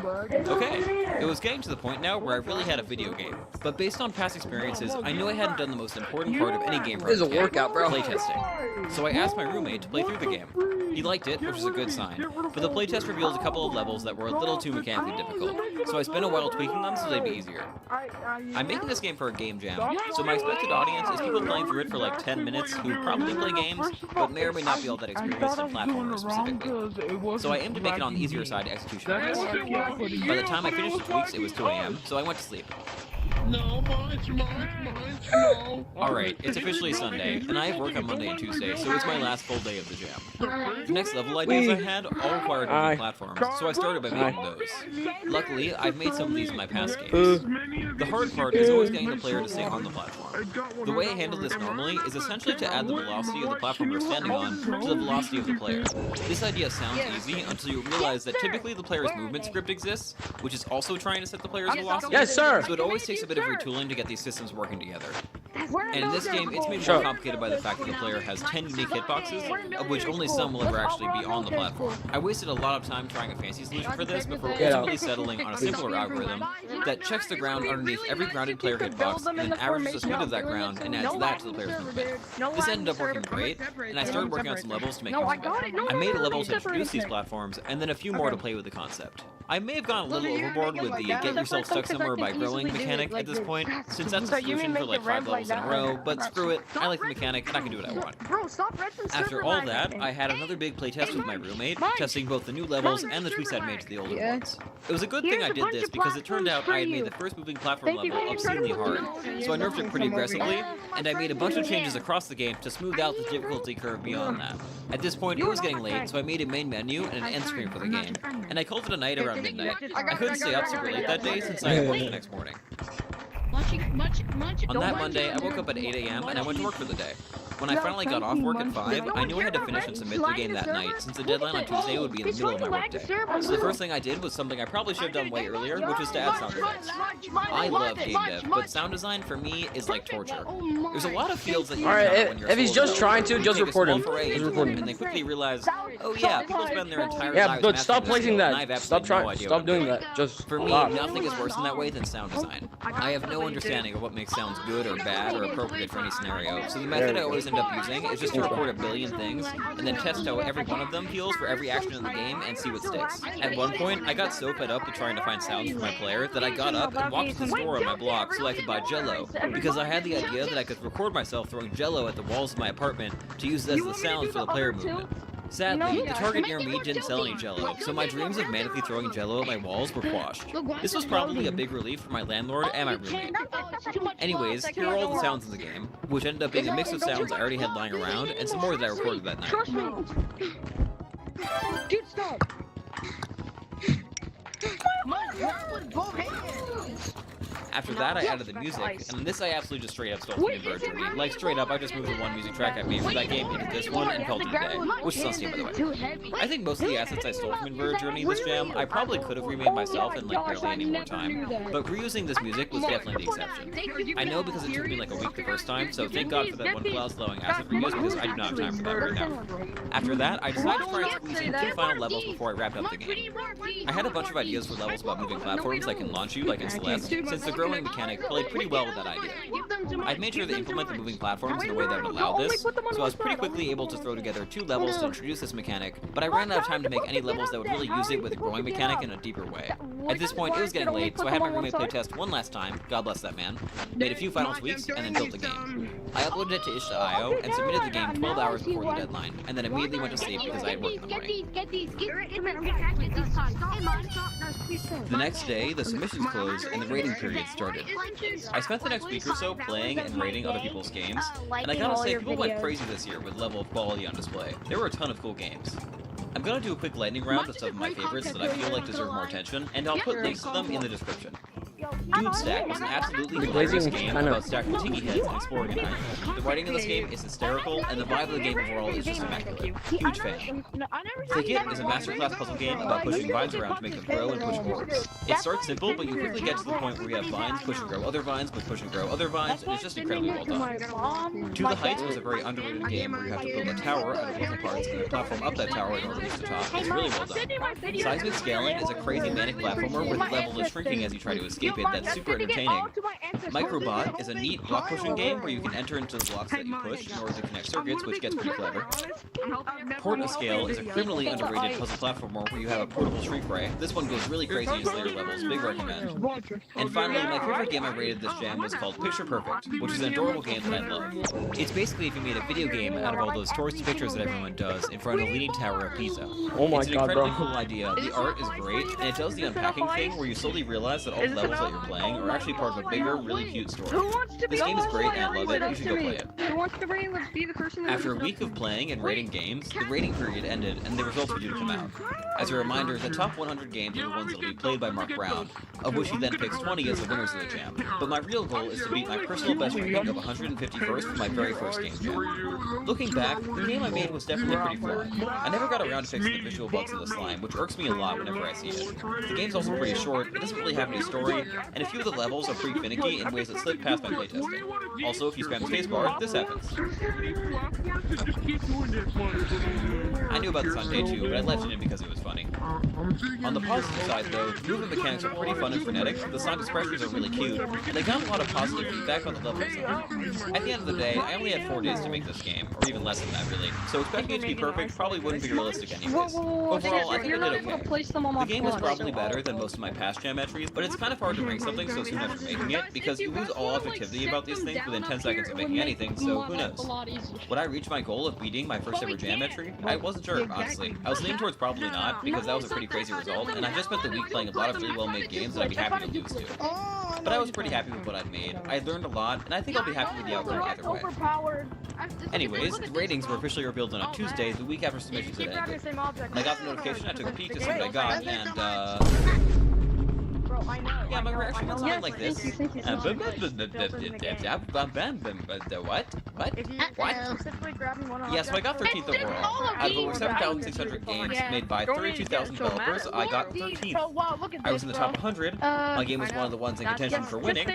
S5: Okay, it was getting to the point now where I really had a video game. But based on past experiences, I knew I hadn't done the most important part of any game
S3: This is a
S5: project yet,
S3: workout, bro.
S5: playtesting. So I asked my roommate to play through the game. He liked it, which is a good sign, but the playtest revealed a couple of levels that were a little too mechanically difficult, so I spent a while tweaking them so they'd be easier. I'm making this game for a game jam, so my expected audience is people playing through it for like 10 minutes who probably play games, but may or may not be all that experienced in platformers specifically. So I aimed to make it on the easier side execution-wise. By the time I finished the tweaks, it was 2 AM, so I went to sleep. Alright, it's officially Sunday, and I have work on Monday and Tuesday, so it's my last full day of the jam. The next level ideas I had all required moving platforms, so I started by making those. Luckily, I've made some of these in my past games. The hard part is always getting the player to stay on the platform. The way I handle this normally is essentially to add the velocity of the platform you're standing on to the velocity of the player. This idea sounds easy until you realize that typically the player's movement script exists, which is also trying to set the player's velocity.
S3: Yes, sir.
S5: So it always takes a bit of retooling to get these systems working together. And in this game, it's made more complicated by the fact that the player has 10 unique hitboxes, of which only some will ever actually be on the platform. I wasted a lot of time trying a fancy solution for this before ultimately settling on a simpler algorithm that checks the ground underneath every grounded player hitbox and then averages the speed of that ground and adds that to the player's movement. This ended up working great, and I started working on some levels to make use of it. I made a level to introduce these platforms, and then a few more to play with the concept. I may have gone a little overboard with the get yourself stuck somewhere by growing mechanic at this point, since that's a solution for like 5 levels in a row, but screw it, I like the mechanic and I can do what I want. After all that, I had another big playtest with my roommate, testing both the new levels and the tweaks I'd made to the older ones. It was a good thing I did this because it turned out I had made the first moving platform level obscenely hard, so I nerfed it pretty aggressively, and I made a bunch of changes across the game to smooth out the difficulty curve beyond that. At this point, it was getting late, so I made a main menu and an end screen for the game, and I called it a night around midnight. I couldn't stay up super late that day since I had work the next morning. On that Monday, I woke up at 8 AM and I went to work for the day. When I finally got off work at 5, I knew I had to finish and submit the game that night, since the deadline on Tuesday would be in the middle of my workday. So the first thing I did was something I probably should have done way earlier, which was to add sound effects. I love game dev, but sound design for me is like torture. There's a lot of fields that you encounter when you're
S3: if he's just trying to, just report him.
S5: Just report him. And they quickly realize, oh yeah, people spend their entire
S3: Yeah,
S5: lives
S3: but stop
S5: mastering this
S3: placing
S5: skill, and I have
S3: that.
S5: absolutely
S3: Stop trying.
S5: no idea
S3: Stop
S5: what
S3: doing
S5: I'm doing.
S3: that. Just
S5: For me,
S3: stop.
S5: nothing is worse in that way than sound design. I have no understanding of what makes sounds good or bad or appropriate for any scenario, so the method I always end up using is just to record a billion things, and then test how every one of them feels for every action in the game and see what sticks. At one point, I got so fed up with trying to find sounds for my player that I got up and walked to the store on my block so I could buy Jello, because I had the idea that I could record myself throwing Jello at the walls of my apartment to use as the sound for the player movement. Sadly, the Target near me didn't sell any Jello, so my dreams of manically throwing Jello at my walls were quashed. This was probably a big relief for my landlord and my roommate. Anyways, here are all the sounds in the game, which ended up being a mix of sounds I already had lying around and some more that I recorded that night.
S1: Trust me. Dude, stop.
S5: After that, I added the music, and this I absolutely just straight up stole from Inverge Journey. Like, straight up, I just moved the one music track I made for that game into this one and called it a day, which is on Steam, by the way. I think most of the assets I stole from Inverge Journey this jam, I probably could have remade myself in, like, barely any more time, but reusing this music was definitely the exception. I know because it took me, like, a week the first time, so thank God for that one cloud slowing asset reuse, because I do not have time for that right now. After that, I decided to try and squeeze in 2 final levels before I wrapped up the game. I had a bunch of ideas for levels about moving platforms that can launch you, like in Celeste, since the growing mechanic played pretty well with that idea. I've made sure to implement the moving platforms in a way that would allow this, so I was pretty quickly able to throw together 2 levels to introduce this mechanic, but I ran out of time to make any levels that would really use it with the growing mechanic in a deeper way. At this point, it was getting late, so I had my roommate playtest one last time, God bless that man, made a few final tweaks, and then built the game. I uploaded it to itch.io and submitted the game 12 hours before the deadline, and then immediately went to sleep because I had work in the morning. The next day, the submissions closed and the rating period started. I spent the next week or so playing and rating other people's games, and I gotta say, people went crazy this year with level of quality on display. There were a ton of cool games. I'm gonna do a quick lightning round of some of my favorites that I feel like deserve more attention, and I'll put links to them in the description. Dude Stack was an absolutely hilarious game about stacking tiki heads and exploring an island. The writing in this game is hysterical, and the vibe of the game overall is just immaculate. Huge fan. Thicket is a masterclass puzzle game about pushing vines around to make them grow and push orbs. It starts simple, but you quickly get to the point where you have vines push and grow other vines, which push and grow other vines, and it's just incredibly well done. To the Heights was a very underrated game where you have to build a tower out of puzzle parts and then platform up that tower in order to reach the top. It's really well done. Seismic Scaling is a crazy manic platformer where the level is shrinking as you try to escape it that's super entertaining. Microbot is a neat block pushing game where you can enter into the blocks that you push in order to connect circuits, which gets pretty clever. Portascale is a criminally underrated puzzle platformer where you have a portable shrink ray. This one goes really crazy in Slayer levels, big recommend. And finally, my favorite game I rated this jam was called Picture Perfect, which is an adorable game that I love. It's basically if you made a video game out of all those touristy pictures that everyone does in front of the Leaning Tower of Pisa.
S3: Oh my
S5: It's an
S3: god,
S5: incredibly
S3: bro.
S5: cool idea, the art is great, and it does the unpacking thing where you slowly realize that all the levels that you're playing are actually part of a bigger, really cute story. This game is great and I love it, you should go play it.
S1: Who wants to be the person
S5: After a week of playing and rating games, the rating period ended and the results were due to come out. As a reminder, the top 100 games are the ones that will be played by Mark Brown, of which he then picks 20 as the winners of the jam. But my real goal is to beat my personal best rating of 151st for my very first game jam. Looking back, the game I made was definitely pretty flawed. I never got around to fixing the visual bugs of the slime, which irks me a lot whenever I see it. The game's also pretty short, it doesn't really have any story, and a few of the levels are pretty finicky in ways that slip past my playtesting. Also, if you spam spacebar, this happens. I knew about this on day 2, but I left it in because it was funny. On the positive side though, the movement mechanics are pretty fun and frenetic, the sound expressions are really cute, and they got a lot of positive feedback on the level design. At the end of the day, I only had 4 days to make this game, or even less than that really, so expecting it to be perfect probably wouldn't be realistic anyways. Overall, I think I did okay. The game is probably better than most of my past jam entries, but it's kind of hard to rank something so soon after making it, because you lose all objectivity about these things within 10 seconds of making anything, so who knows? Would I reach my goal of beating my first ever jam entry? I wasn't sure, honestly. I was leaning towards probably not, because that was a pretty crazy result, and I just spent the week playing a lot of really well-made games that I'd be happy to lose to. But I was pretty happy with what I'd made. I learned a lot, and I think I'll be happy with the outcome either way. Anyways, the ratings were officially revealed on a Tuesday, the week after submissions had ended. When I got the notification, I took a peek to see what I got, and yeah, my reaction went something like this. What? Yeah, so I got 13th overall. Out of over 7,600 games made by 32,000 developers, I got 13th. I was in the top 100, my game was one of the ones in contention for winning,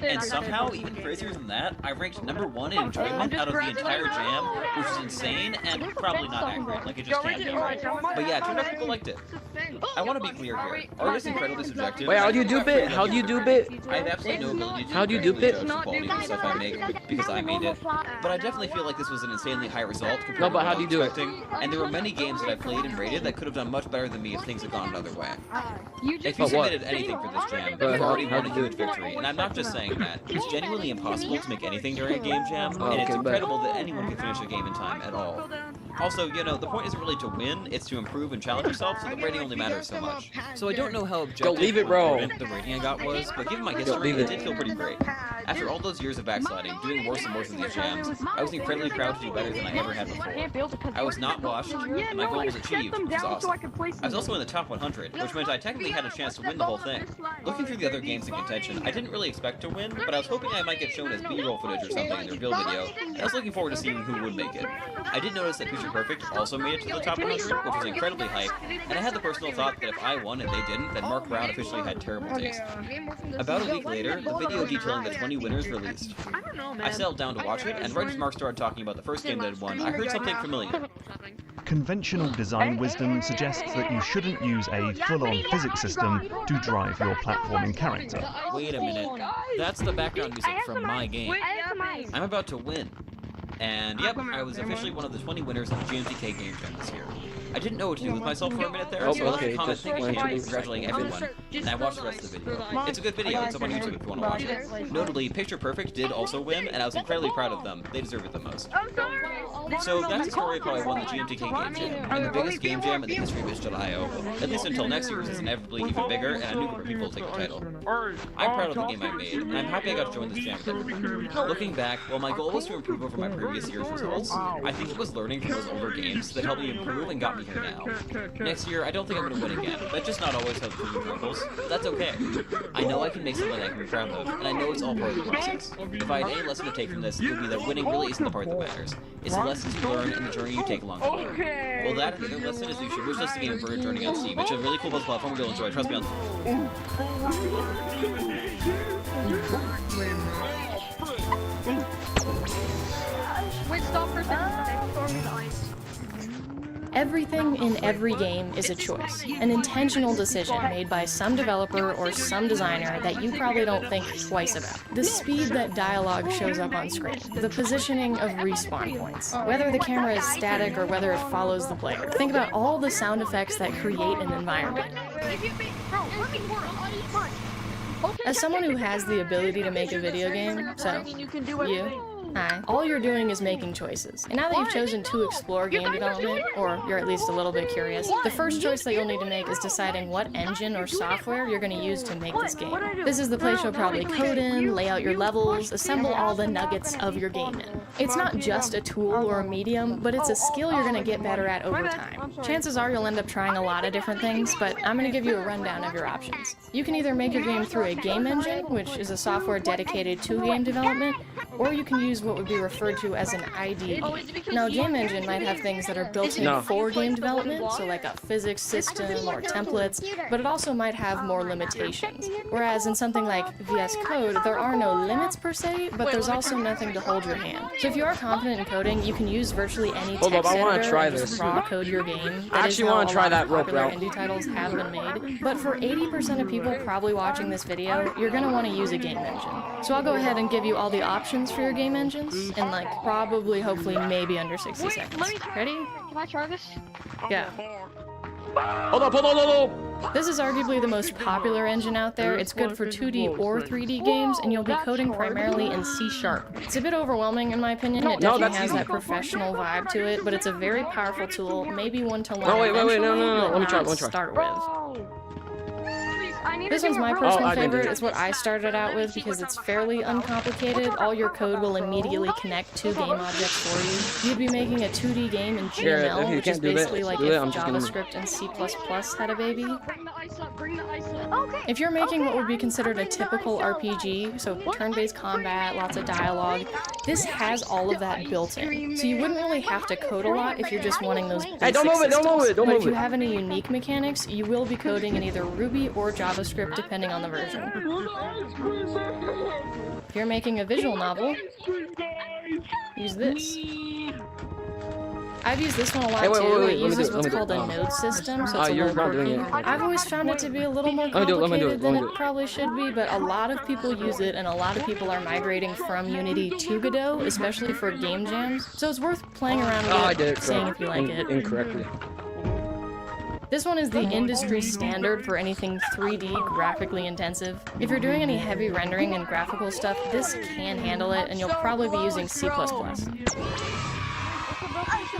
S5: and somehow, even crazier than that, I ranked number 1 in enjoyment out of the entire jam, which is insane, and probably not accurate, like it just can't be. But yeah, it turned out people liked it. I want to be clear here, art is incredibly subjective.
S3: Wait, how do you do bit? How do you do bit?
S5: I have absolutely no ability to
S3: How do you do bit?
S5: judge the quality of the stuff I make because I made it, but I definitely feel like this was an insanely high result compared
S3: No,
S5: to
S3: but
S5: what
S3: how
S5: I
S3: do
S5: was
S3: you do it?
S5: expecting, and there were many games that I played and rated that could have done much better than me if things had gone another way. If you
S3: But what?
S5: submitted anything for this jam,
S3: But
S5: you've already
S3: how
S5: won
S3: do
S5: a
S3: you
S5: huge
S3: do it?
S5: victory, and I'm not just saying that. It's genuinely impossible to make anything during a game jam,
S3: Oh,
S5: and it's
S3: okay, but-
S5: incredible that anyone can finish a game in time at all. Also, you know, the point isn't really to win, it's to improve and challenge yourself, so the rating only matters so much. So I don't know how objective
S3: leave it,
S5: or
S3: bro.
S5: important the rating I got was, but given my history, it did feel pretty great. After all those years of backsliding, doing worse and worse in these jams, I was incredibly proud to do better than I ever had before. I was not washed, and my goal was achieved, which was awesome. I was also in the top 100, which meant I technically had a chance to win the whole thing. Looking through the other games in contention, I didn't really expect to win, but I was hoping I might get shown as B-roll footage or something in the reveal video, and I was looking forward to seeing who would make it. I did notice that Picture Perfect also made it to the top 100, which was incredibly hype, and I had the personal thought that if I won and they didn't, then Mark Brown officially had terrible taste. About a week later, the video detailing the 20 winners released. I settled down to watch it, and right as Mark started talking about the first game that had won, I heard something familiar.
S6: Conventional design wisdom suggests that you shouldn't use a full-on physics system to drive your platforming character.
S5: Wait a minute, that's the background music from my game. I'm about to win. And yep, I was officially one of the 20 winners of the GMTK Game Jam this year. I didn't know what to do with myself for a minute there, so I left a comment thanking him and congratulating everyone, and I watched the rest of the video. It's a good video, it's up on YouTube if you want to watch it. Notably, Picture Perfect did also win, and I was incredibly proud of them. They deserve it the most. So that's the story of how I won the GMTK Game Jam, and the biggest game jam in the history of itch.io, at least until next year's is inevitably even bigger, and a new group of people will take the title. I'm proud of the game I made, and I'm happy I got to join this jam with everyone. Looking back, while my goal was to improve over my previous year's results, I think it was learning from those older games that helped me improve and got me here now. Next year, I don't think I'm going to win again. That's just not always how the team goes. That's okay. I know I can make something I can be proud of, and I know it's all part of the process. If I had any lesson to take from this, it would be that winning really isn't the part that matters. It's the lessons you learn and the journey you take along the way. Well, that and the other lesson is you should wishlist the game Inverted Journey on Steam. It's a really cool platform you'll enjoy. Trust me on...
S1: Wait, stop for a second.
S7: Everything in every game is a choice, an intentional decision made by some developer or some designer that you probably don't think twice about. The speed that dialogue shows up on screen, the positioning of respawn points, whether the camera is static or whether it follows the player. Think about all the sound effects that create an environment. As someone who has the ability to make a video game, so, you, hi, all you're doing is making choices. And now that you've chosen to explore game development, or you're at least a little bit curious, the first choice that you'll need to make is deciding what engine or software you're going to use to make this game. This is the place you'll probably code in, lay out your levels, assemble all the nuggets of your game in. It's not just a tool or a medium, but it's a skill you're going to get better at over time. Chances are you'll end up trying a lot of different things, but I'm going to give you a rundown of your options. You can either make your game through a game engine, which is a software dedicated to game development, or you can use what would be referred to as an IDE. Now, a game engine might have things that are built in for game development, so like a physics system or templates, but it also might have more limitations. Whereas in something like VS Code, there are no limits per se, but there's also nothing to hold your hand. So if you are confident in coding, you can use virtually any text editor and just raw code your game.
S3: I actually want to try that rope route.
S7: Indie titles have been made, but for 80% of people probably watching this video, you're going to want to use a game engine. So I'll go ahead and give you all the options for your game engines in like probably, hopefully, maybe under 60 seconds. Ready?
S1: Can I try this?
S7: Yeah.
S3: Hold up.
S7: This is arguably the most popular engine out there. It's good for 2D or 3D games, and you'll be coding primarily in C#. It's a bit overwhelming in my opinion. It definitely has that professional vibe to it, but it's a very powerful tool, maybe one to learn
S3: Let me try.
S7: start with. This one's my personal favorite. It's what I started out with because it's fairly uncomplicated. All your code will immediately connect to game objects for you. You'd be making a 2D game in GML, which is basically like if JavaScript and C++ had a baby. If you're making what would be considered a typical RPG, so turn-based combat, lots of dialogue, this has all of that built in. So you wouldn't really have to code a lot if you're just wanting those basic systems. But if you have any unique mechanics, you will be coding in either Ruby or JavaScript depending on the version. If you're making a visual novel, use this. I've used this one a lot too. It uses what's called a node system, so it's a little quirky. I've always found it to be a little more complicated than it probably should be, but a lot of people use it, and a lot of people are migrating from Unity to Godot, especially for game jams. So it's worth playing around with it, seeing if you like it.
S3: Incorrectly.
S7: This one is the industry standard for anything 3D graphically intensive. If you're doing any heavy rendering and graphical stuff, this can handle it, and you'll probably be using C++.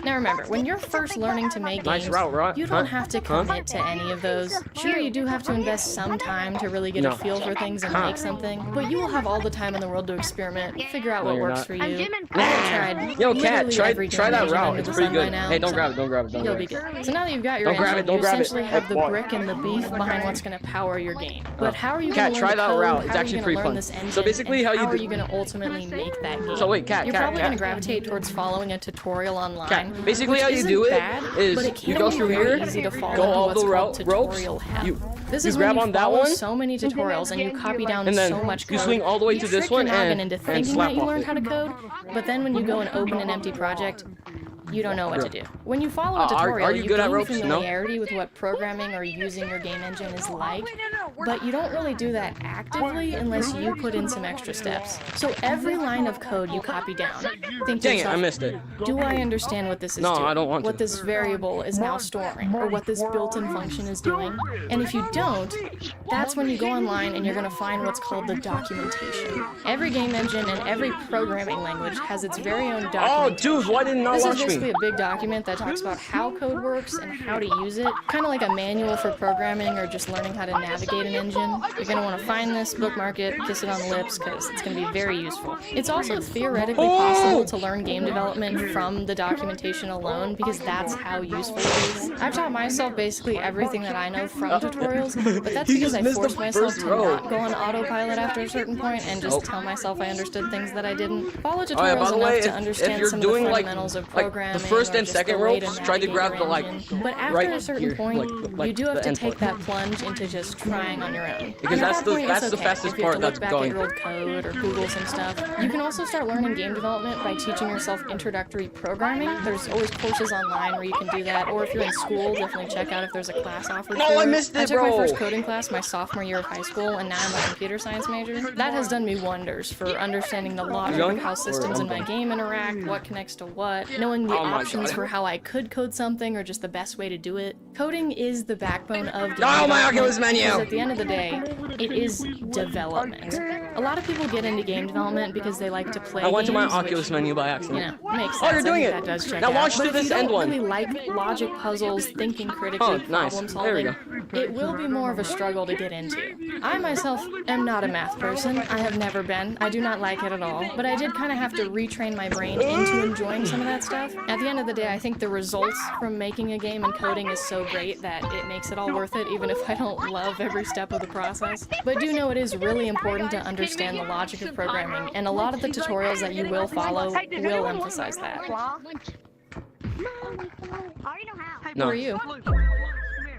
S7: Now remember, when you're first learning to make
S3: Nice
S7: games,
S3: route, right?
S7: you don't have to commit to any of those. Sure, you do have to invest some time to really get a feel for things and make something, but you will have all the time in the world to experiment, figure out what works for you. I've tried
S3: Yo, Cat,
S7: literally
S3: try
S7: every
S3: that
S7: game
S3: route.
S7: under
S3: It's
S7: the
S3: pretty
S7: sun by
S3: good.
S7: now,
S3: Hey, don't
S7: so
S3: grab it, don't grab it, don't
S7: you'll
S3: grab
S7: be
S3: it.
S7: good. So now that you've got your
S3: Don't grab
S7: engine,
S3: it, don't
S7: you
S3: grab it.
S7: essentially have the brick and the beef behind what's going to power your game. But how are you
S3: Cat,
S7: going to
S3: try
S7: learn
S3: that
S7: to code?
S3: route. It's
S7: How are
S3: actually
S7: you
S3: pretty
S7: going to learn
S3: fun.
S7: this engine?
S3: So basically,
S7: and
S3: how you
S7: are
S3: do-
S7: you going to ultimately make that game?
S3: So wait, Cat,
S7: You're
S3: Cat,
S7: probably going to
S3: Cat.
S7: gravitate towards following a tutorial online.
S3: Cat, basically
S7: which
S3: how you
S7: isn't
S3: do it
S7: bad,
S3: is
S7: but it
S3: you
S7: can
S3: go
S7: be
S3: through
S7: very
S3: here,
S7: easy to fall
S3: go
S7: into
S3: all
S7: what's
S3: the
S7: called
S3: ropes,
S7: tutorial hell.
S3: you
S7: This
S3: you
S7: is
S3: grab
S7: when
S3: on
S7: you
S3: that
S7: follow
S3: one,
S7: so many tutorials and you copy down
S3: and then
S7: so much
S3: you
S7: code.
S3: swing all the way to this
S7: trick your
S3: one
S7: noggin
S3: and
S7: into thinking
S3: slap
S7: that you
S3: off
S7: learned
S3: it.
S7: how to code, but then when you go and open an empty project, you don't know what to do. When you follow a tutorial,
S3: are you good at
S7: gain
S3: ropes? No?
S7: familiarity with what programming or using your game engine is like, but you don't really do that actively unless you put in some extra steps. So every line of code you copy down, think to
S3: Dang it, I
S7: yourself,
S3: missed it.
S7: do I understand what this is
S3: No,
S7: doing?
S3: I don't want
S7: what
S3: to.
S7: this variable is now storing, or what this built-in function is doing? And if you don't, that's when you go online and you're going to find what's called the documentation. Every game engine and every programming language has its very own
S3: Oh,
S7: documentation.
S3: dude, why didn't I
S7: This is
S3: launch
S7: basically
S3: me?
S7: a big document that talks about how code works and how to use it. Kind of like a manual for programming or just learning how to navigate an engine. You're going to want to find this, bookmark it, kiss it on the lips, because it's going to be very useful. It's also theoretically possible to learn game development from the documentation alone, because that's how useful it is. I've taught myself basically everything that I know from tutorials, but that's
S3: He
S7: because
S3: just
S7: I
S3: missed the
S7: forced myself
S3: first
S7: to
S3: row.
S7: not go on autopilot after a certain point and just tell myself I understood things that I didn't. Follow
S3: Oh, yeah,
S7: tutorials
S3: by the
S7: enough
S3: way,
S7: to
S3: if
S7: understand
S3: you're
S7: some
S3: doing
S7: of the
S3: like
S7: fundamentals of
S3: the
S7: programming
S3: first
S7: or
S3: and
S7: just
S3: second
S7: the way to
S3: ropes, try to
S7: navigate
S3: grab
S7: your
S3: the like
S7: engine. But after
S3: right
S7: a certain
S3: here,
S7: point,
S3: like
S7: you do have
S3: the
S7: to
S3: end
S7: take
S3: point.
S7: that plunge into just trying on your own.
S3: Because
S7: And at
S3: that's
S7: that
S3: the-
S7: point,
S3: that's
S7: it's
S3: the
S7: okay
S3: fastest
S7: if you have
S3: part
S7: to look
S3: that's
S7: back
S3: going.
S7: at your old code or Google some stuff. You can also start learning game development by teaching yourself introductory programming. There's always courses online where you can do that, or if you're in school, definitely check out if there's a class offered
S3: No,
S7: for
S3: I
S7: it.
S3: missed
S7: I
S3: it,
S7: took my
S3: bro.
S7: first coding class my sophomore year of high school, and now I'm a computer science major. That has done me wonders for understanding the logic
S3: going?
S7: of how systems
S3: Or
S7: in my
S3: I'm
S7: game interact, what connects to what, knowing the
S3: Oh my
S7: options
S3: God.
S7: for how I could code something or just the best way to do it. Coding is the backbone of game
S3: Oh, my
S7: development,
S3: Oculus menu!
S7: because at the end of the day, it is development. A lot of people get into game development because they like to play
S3: I went to my
S7: games, which,
S3: Oculus menu by
S7: you
S3: accident.
S7: know, makes sense.
S3: Oh, you're
S7: I
S3: doing
S7: think
S3: it.
S7: That does check
S3: Now
S7: out.
S3: launch
S7: But
S3: to
S7: if
S3: this
S7: you
S3: end
S7: don't
S3: one.
S7: really like logic puzzles, thinking critically,
S3: Oh, nice.
S7: problem
S3: There we
S7: solving, it will be more of a struggle to get into. I myself am not a math person. I have never been. I do not like it at all. But I did kind of have to retrain my brain into enjoying some of that stuff. At the end of the day, I think the results from making a game and coding is so great that it makes it all worth it, even if I don't love every step of the process. But do know it is really important to understand the logic of programming, and a lot of the tutorials that you will follow will emphasize that.
S3: No.
S7: Who are you?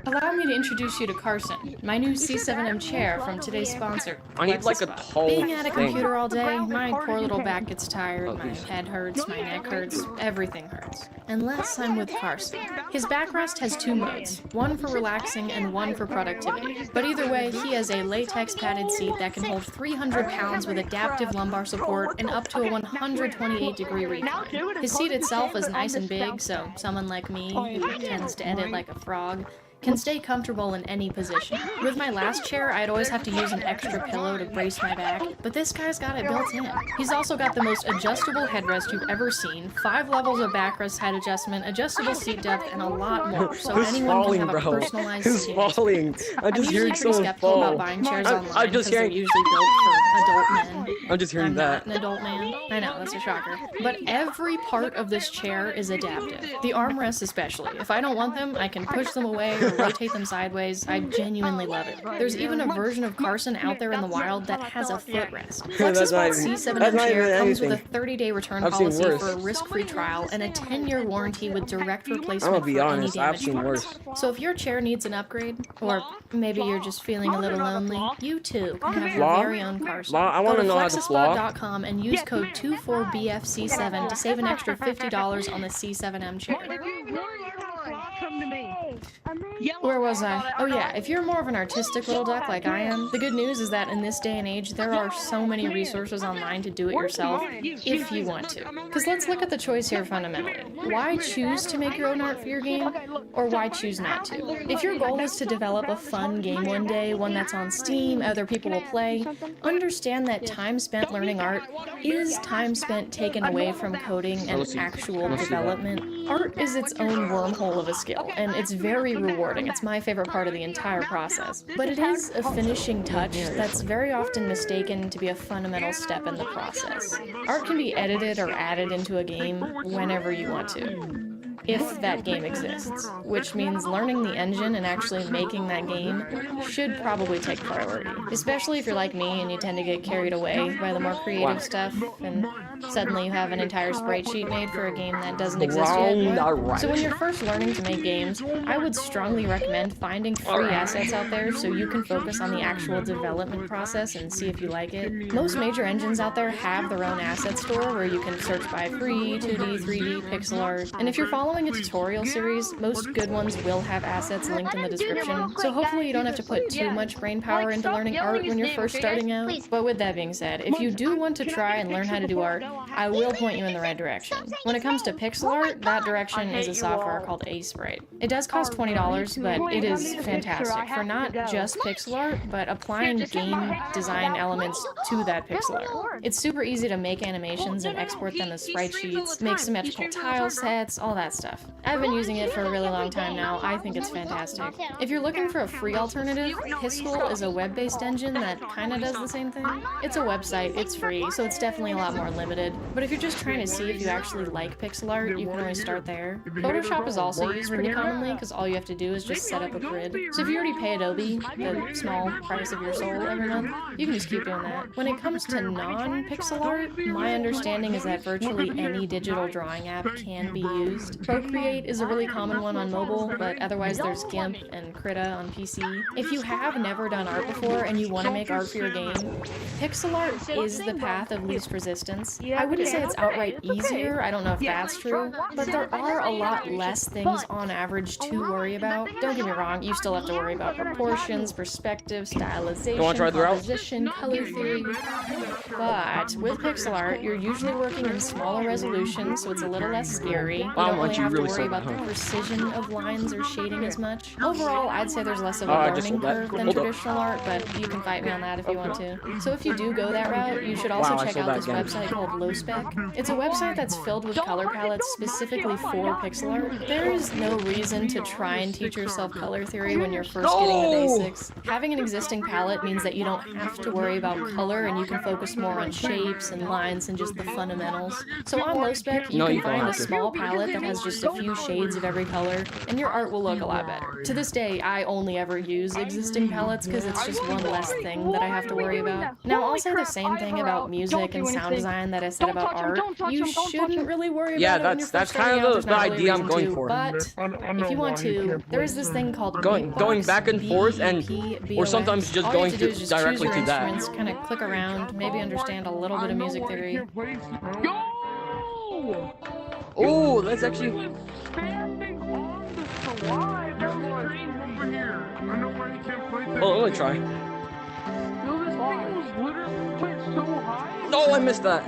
S7: Allow me to introduce you to Carson, my new C7M chair from today's sponsor.
S3: I need like a
S7: Lexispa.
S3: tall
S7: Being at a
S3: thing.
S7: computer all day, my poor little back gets tired, my head hurts, my neck hurts, everything hurts. Unless I'm with Carson. His backrest has two modes, one for relaxing and one for productivity. But either way, he has a latex padded seat that can hold 300 pounds with adaptive lumbar support and up to a 128-degree recline. His seat itself is nice and big, so someone like me, who tends to edit like a frog, can stay comfortable in any position. With my last chair, I'd always have to use an extra pillow to brace my back, but this guy's got it built in. He's also got the most adjustable headrest you've ever seen, 5 levels of backrest height adjustment, adjustable seat depth, and a lot more, so
S3: Who's
S7: anyone
S3: falling,
S7: can have a
S3: bro?
S7: personalized
S3: Who's
S7: seat.
S3: falling? I'm
S7: I'm
S3: just
S7: usually
S3: hearing
S7: pretty
S3: someone
S7: skeptical about
S3: fall.
S7: buying chairs
S3: I'm
S7: online
S3: just
S7: because they're
S3: hearing.
S7: usually built for adult men.
S3: I'm just hearing
S7: I'm
S3: that.
S7: not an adult man. I know, that's a shocker. But every part of this chair is adaptive. The armrests especially. If I don't want them, I can push them away or rotate them sideways. I genuinely love it. There's even a version of Carson out there in the wild that has a footrest.
S3: That's not
S7: Lexispa's
S3: even-
S7: C7M
S3: that's not
S7: chair
S3: even
S7: comes with a
S3: anything.
S7: 30-day return
S3: I've seen
S7: policy
S3: worse.
S7: for a risk-free trial and a 10-year warranty with direct
S3: I'm
S7: replacement
S3: gonna be
S7: for
S3: honest,
S7: any
S3: I've
S7: damaged
S3: seen
S7: parts.
S3: worse.
S7: So if your chair needs an upgrade, or maybe you're just feeling a little lonely, you too can have your
S3: Flaw?
S7: very own Carson.
S3: Flaw? I wanna
S7: Go to
S3: know how to flaw.
S7: Lexispa.com and use code 24BFC7 to save an extra $50 on the C7M chair.
S1: Come to me.
S7: Where was I? Oh yeah, if you're more of an artistic little duck like I am, the good news is that in this day and age, there are so many resources online to do it yourself, if you want to. Because let's look at the choice here fundamentally. Why choose to make your own art for your game, or why choose not to? If your goal is to develop a fun game one day, one that's on Steam, other people will play, understand that time spent learning art is time spent taken away from coding and actual development. Art is its own wormhole of a skill, and it's very rewarding. It's my favorite part of the entire process. But it is a finishing touch that's very often mistaken to be a fundamental step in the process. Art can be edited or added into a game whenever you want to, if that game exists, which means learning the engine and actually making that game should probably take priority. Especially if you're like me and you tend to get carried away by the more creative stuff, and suddenly you have an entire sprite sheet made for a game that doesn't exist yet. So when you're first learning to make games, I would strongly recommend finding free assets out there so you can focus on the actual development process and see if you like it. Most major engines out there have their own asset store where you can search by free, 2D, 3D, pixel art, and if you're following a tutorial series, most good ones will have assets linked in the description, so hopefully you don't have to put too much brain power into learning art when you're first starting out. But with that being said, if you do want to try and learn how to do art, I will point you in the right direction. When it comes to pixel art, that direction is a software called Aseprite. It does cost $20, but it is fantastic for not just pixel art, but applying game design elements to that pixel art. It's super easy to make animations and export them as sprite sheets, make symmetrical tile sets, all that stuff. I've been using it for a really long time now. I think it's fantastic. If you're looking for a free alternative, Piskel is a web-based engine that kinda does the same thing. It's a website, it's free, so it's definitely a lot more limited. But if you're just trying to see if you actually like pixel art, you can always start there. Photoshop is also used pretty commonly because all you have to do is just set up a grid. So if you already pay Adobe, the small price of your soul every month, you can just keep doing that. When it comes to non-pixel art, my understanding is that virtually any digital drawing app can be used. Procreate is a really common one on mobile, but otherwise there's GIMP and Krita on PC. If you have never done art before and you want to make art for your game, pixel art is the path of least resistance. I wouldn't say it's outright easier, I don't know if that's true, but there are a lot less things on average to worry about. Don't get me wrong, you still have to worry about proportions, perspective, stylization, composition, color theory, but with pixel art, you're usually working in smaller resolution, so it's a little less scary. You don't really have to worry about the precision of lines or shading as much. Overall, I'd say there's less of a learning curve than traditional art, but you can fight me on that if you want to. So if you do go that route, you should also check out this website called Lowspec. It's a website that's filled with color palettes specifically for pixel art. There is no reason to try and teach yourself color theory when you're first getting the basics. Having an existing palette means that you don't have to worry about color and you can focus more on shapes and lines and just the fundamentals. So on Lowspec, you can find a small palette that has just a few shades of every color, and your art will look a lot better. To this day, I only ever use existing palettes because it's just one less thing that I have to worry about. Now, I'll say the same thing about music and sound design that I said about art. You shouldn't really worry about it when you're first starting out. There's not really a reason to, but if you want to, there is this thing called
S8: going back and forth, and or sometimes just
S7: all
S8: going
S7: you have to do is just
S8: directly
S7: choose your
S8: to that.
S7: instruments, kind of click around, maybe understand a little bit of music theory.
S8: Oh, that's actually. Oh, let me try. No, I missed that.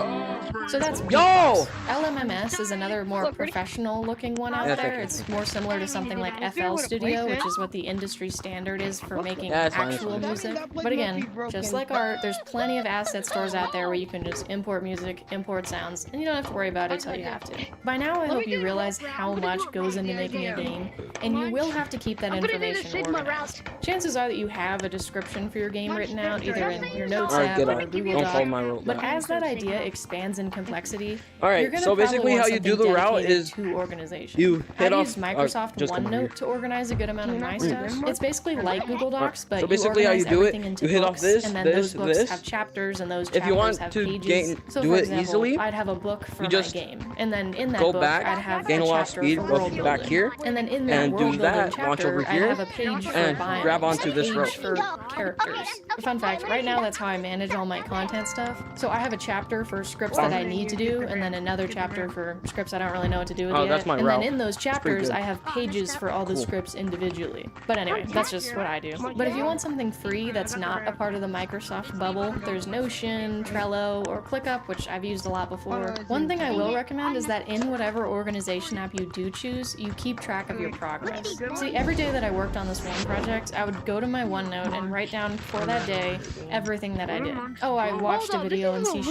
S7: So that's
S8: Yo!
S7: LMMS is another more professional looking one out there. It's more similar to something like FL Studio, which is what the industry standard is for making actual music. But again, just like art, there's plenty of asset stores out there where you can just import music, import sounds, and you don't have to worry about it till you have to. By now, I hope you realize how much goes into making a game, and you will have to keep that information organized. Chances are that you have a description for your game written out, either in your Notes app or a Google Doc, but as that idea expands in complexity,
S8: Alright, so basically how you do the route is you hit off
S7: Microsoft OneNote to organize a good amount of my stuff. It's basically like Google Docs, but
S8: so basically how you do it, you hit off this,
S7: and then those books have chapters, and those chapters
S8: if you want
S7: have
S8: to
S7: pages. So
S8: do
S7: for
S8: it
S7: example,
S8: easily,
S7: I'd have a book for
S8: you
S7: my
S8: just
S7: game, and then in that
S8: go
S7: book,
S8: back,
S7: I'd have
S8: gain a lot of speed, go back here,
S7: and then in that
S8: and do
S7: world
S8: that,
S7: building
S8: launch
S7: chapter,
S8: over here,
S7: I'd have a page for
S8: and
S7: biomes,
S8: grab onto
S7: a
S8: this
S7: page
S8: rope.
S7: for characters. Fun fact, right now that's how I manage all my content stuff. So I have a chapter for scripts that I need to do, and then another chapter for scripts I don't really know what to do with yet.
S8: That's my
S7: and
S8: route.
S7: then in those chapters, I have pages for all the scripts individually. But anyway, that's just what I do. But if you want something free that's not a part of the Microsoft bubble, there's Notion, Trello, or ClickUp, which I've used a lot before. One thing I will recommend is that in whatever organization app you do choose, you keep track of your progress. See, every day that I worked on this one project, I would go to my OneNote and write down for that day everything that I did. Oh, I watched a video in C#,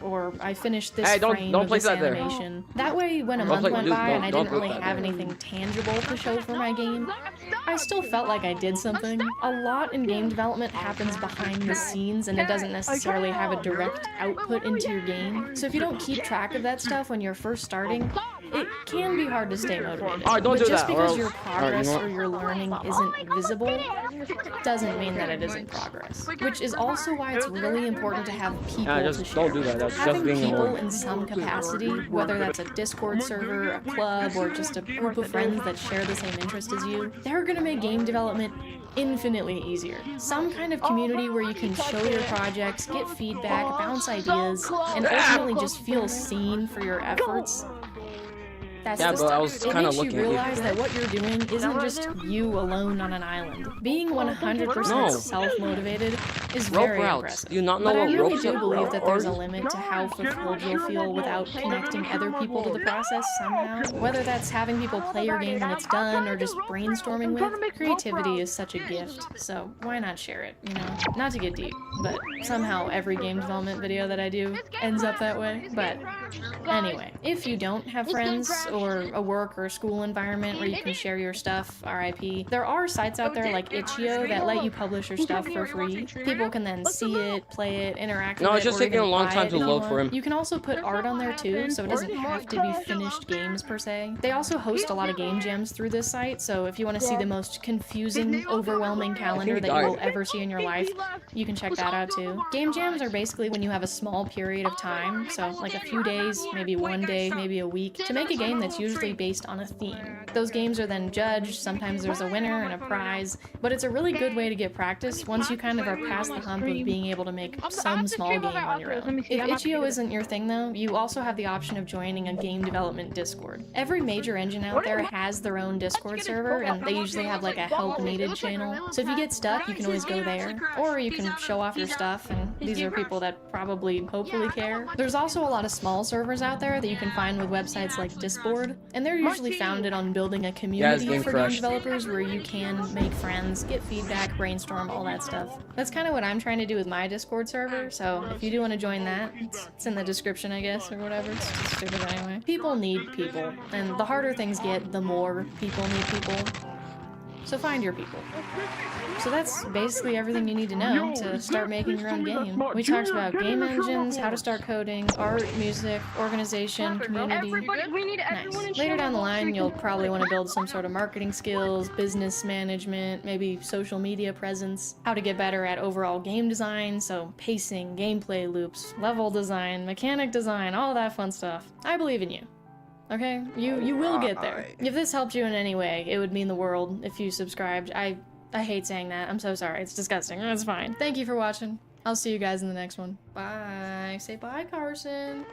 S7: or I finished this frame of this animation. That way, when a month went by and I didn't really have anything tangible to show for my game, I still felt like I did something. A lot in game development happens behind the scenes, and it doesn't necessarily have a direct output into your game. So if you don't keep track of that stuff when you're first starting, it can be hard to stay motivated. But just because your progress or your learning isn't visible doesn't mean that it isn't progress. Which is also why it's really important to have people to share.
S8: Don't do that. That's
S7: Having
S8: just being
S7: people
S8: annoying.
S7: in some capacity, whether that's a Discord server, a club, or just a group of friends that share the same interest as you, they're gonna make game development infinitely easier. Some kind of community where you can show your projects, get feedback, bounce ideas, and ultimately just feel seen for your efforts. That's the
S8: but I
S7: stuff.
S8: was
S7: It
S8: kind of
S7: makes you
S8: looking at you.
S7: realize that what you're doing isn't just you alone on an island. Being 100%
S8: No.
S7: self-motivated is
S8: Rope
S7: very
S8: routes.
S7: impressive.
S8: Do you not know
S7: But I
S8: what
S7: really
S8: ropes
S7: do
S8: are?
S7: believe that there's a limit to how fulfilled you'll feel without connecting other people to the process somehow. Whether that's having people play your game when it's done or just brainstorming with, creativity is such a gift, so why not share it, you know? Not to get deep, but somehow every game development video that I do ends up that way. But anyway, if you don't have friends or a work or a school environment where you can share your stuff, RIP, there are sites out there like Itch.io that let you publish your stuff for free. People can then see it, play it, interact with it.
S8: No, it's just
S7: or
S8: taking a
S7: even
S8: long
S7: buy
S8: time
S7: it
S8: to
S7: if you
S8: load
S7: want.
S8: for him.
S7: You can also put art on there too, so it doesn't have to be finished games per se. They also host a lot of game jams through this site, so if you want to see the most confusing, overwhelming calendar that you will ever see in your life, you can check that out too. Game jams are basically when you have a small period of time, so like a few days, maybe one day, maybe a week, to make a game that's usually based on a theme. Those games are then judged, sometimes there's a winner and a prize, but it's a really good way to get practice once you kind of are past the hump of being able to make some small game on your own. If Itch.io isn't your thing though, you also have the option of joining a game development Discord. Every major engine out there has their own Discord server, and they usually have like a help needed channel. So if you get stuck, you can always go there, or you can show off your stuff, and these are people that probably hopefully care. There's also a lot of small servers out there that you can find with websites like Discord, and they're usually founded on building a community for game developers where you can make friends, get feedback, brainstorm, all that stuff. That's kind of what I'm trying to do with my Discord server, so if you do want to join that, it's in the description, I guess, or whatever. It's just stupid anyway. People need people, and the harder things get, the more people need people. So find your people. So that's basically everything you need to know to start making your own game. We talked about game engines, how to start coding, art, music, organization, community. Nice. Later down the line, you'll probably want to build some sort of marketing skills, business management, maybe social media presence, how to get better at overall game design, so pacing, gameplay loops, level design, mechanic design, all that fun stuff. I believe in you. Okay? You will get there. If this helped you in any way, it would mean the world if you subscribed. I hate saying that. I'm so sorry. It's disgusting. It's fine. Thank you for watching. I'll see you guys in the next one. Bye. Say bye, Carson.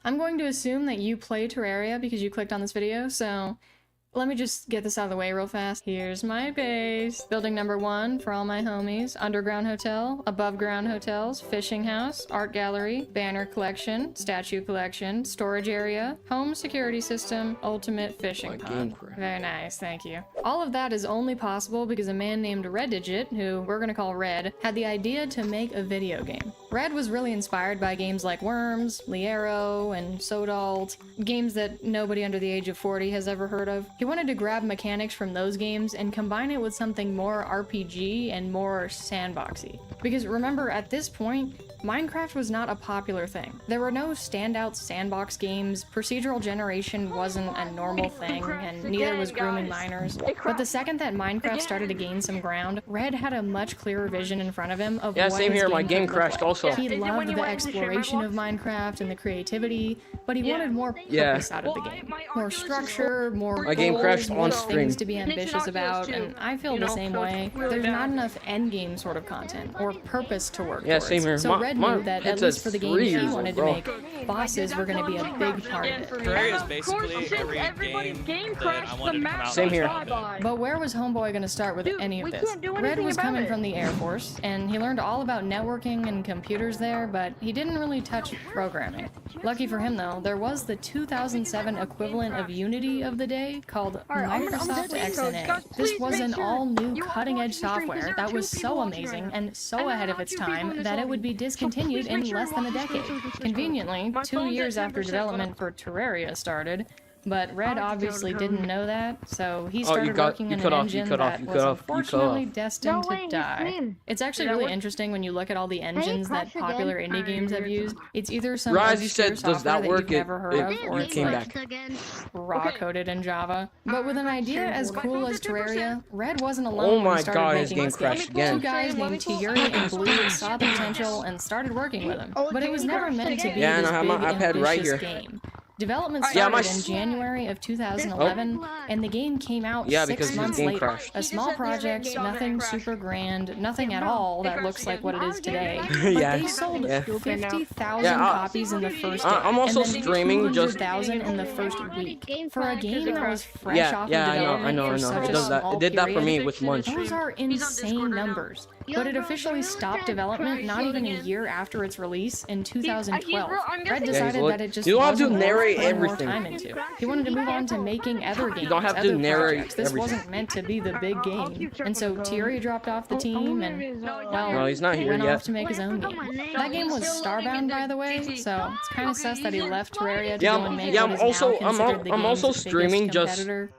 S7: I'm going to assume that you play Terraria because you clicked on this video, so let me just get this out of the way real fast. Here's my base. Building number 1 for all my homies. Underground hotel, above ground hotels, fishing house, art gallery, banner collection, statue collection, storage area, home security system, ultimate fishing pond. Very nice, thank you. All of that is only possible because a man named Reddigit, who we're gonna call Red, had the idea to make a video game. Red was really inspired by games like Worms, Liero, and Sodalt, games that nobody under the age of 40 has ever heard of. He wanted to grab mechanics from those games and combine it with something more RPG and more sandboxy. Because remember, at this point, Minecraft was not a popular thing. There were no standout sandbox games, procedural generation wasn't a normal thing, and neither was grooming miners. But the second that Minecraft started to gain some ground, Red had a much clearer vision in front of him of what
S8: same
S7: his
S8: here, my
S7: could
S8: game
S7: look
S8: crashed
S7: like.
S8: also. also.
S7: He loved the exploration of Minecraft and the creativity, but he wanted more purpose out of the game. More structure, more
S8: My game crashed
S7: goals,
S8: on
S7: more
S8: stream.
S7: things to be ambitious about, and I feel the same way. There's not enough endgame sort of content or purpose to work
S8: Yeah,
S7: towards.
S8: same here.
S7: So Red knew that at least for the game
S8: 3
S7: he
S8: years
S7: wanted
S8: old,
S7: to make, bosses were going to be a big part of it.
S9: Terraria is basically every game that I wanted to come out.
S8: Same here.
S7: But where was Homeboy going to start with any of this? Red was coming from the Air Force, and he learned all about networking and computers there, but he didn't really touch programming. Lucky for him, though, there was the 2007 equivalent of Unity of the day called Microsoft XNA. This was an all-new cutting-edge software that was so amazing and so ahead of its time that it would be discontinued in less than a decade. Conveniently, 2 years after development for Terraria started, but Red obviously didn't know that, so he started working on an engine that was unfortunately destined to die. It's actually really interesting when you look at all the engines that popular indie games have used. It's either some
S8: Rise, you
S7: obscure
S8: said, does
S7: software
S8: that work?
S7: you've never heard of, or
S8: It
S7: it's
S8: came
S7: like
S8: back.
S7: raw-coded in Java. But with an idea as cool as Terraria, Red wasn't alone
S8: Oh
S7: when
S8: my
S7: he started
S8: god, his
S7: making
S8: game
S7: this game.
S8: crashed again.
S7: Two guys named Tiuri and Blue saw the potential and started working with him. But it was never meant to be
S8: Yeah, and
S7: this
S8: I have
S7: big,
S8: my iPad right
S7: ambitious
S8: here.
S7: game. Development
S8: Yeah,
S7: started
S8: my
S7: in January of 2011, and the game came out
S8: Yeah,
S7: 6
S8: because his
S7: months
S8: game
S7: later.
S8: crashed.
S7: A small project, nothing super grand, nothing at all that looks like what it is today. But
S8: Yeah.
S7: they sold
S8: Yeah.
S7: 50,000
S8: Yeah,
S7: copies in the first day,
S8: I'm also
S7: and then
S8: streaming just-
S7: 200,000 in the first week. For a game that was fresh
S8: Yeah,
S7: off
S8: yeah,
S7: of
S8: I know,
S7: development for
S8: I know.
S7: such
S8: It
S7: a
S8: does that.
S7: small
S8: It did that for me
S7: period,
S8: with Munch.
S7: those are insane numbers. But it officially stopped development not even a year after its release in 2012. Red decided that it just
S8: You don't have to
S7: wasn't worth
S8: narrate
S7: putting more
S8: everything.
S7: time into. He wanted to move on to making other games,
S8: don't have to
S7: other
S8: narrate
S7: projects. This
S8: everything.
S7: wasn't meant to be the big game. And so Tiuri dropped off the team and, well,
S8: No, he's not
S7: he
S8: here
S7: went
S8: yet.
S7: off to make his own game. That game was Starbound, by the way, so it's kind of sus that he left Terraria to
S8: Yeah,
S7: go and make
S8: yeah,
S7: what
S8: I'm
S7: is
S8: also-
S7: now
S8: I'm
S7: considered the
S8: I'm also
S7: game's biggest
S8: streaming just-
S7: competitor.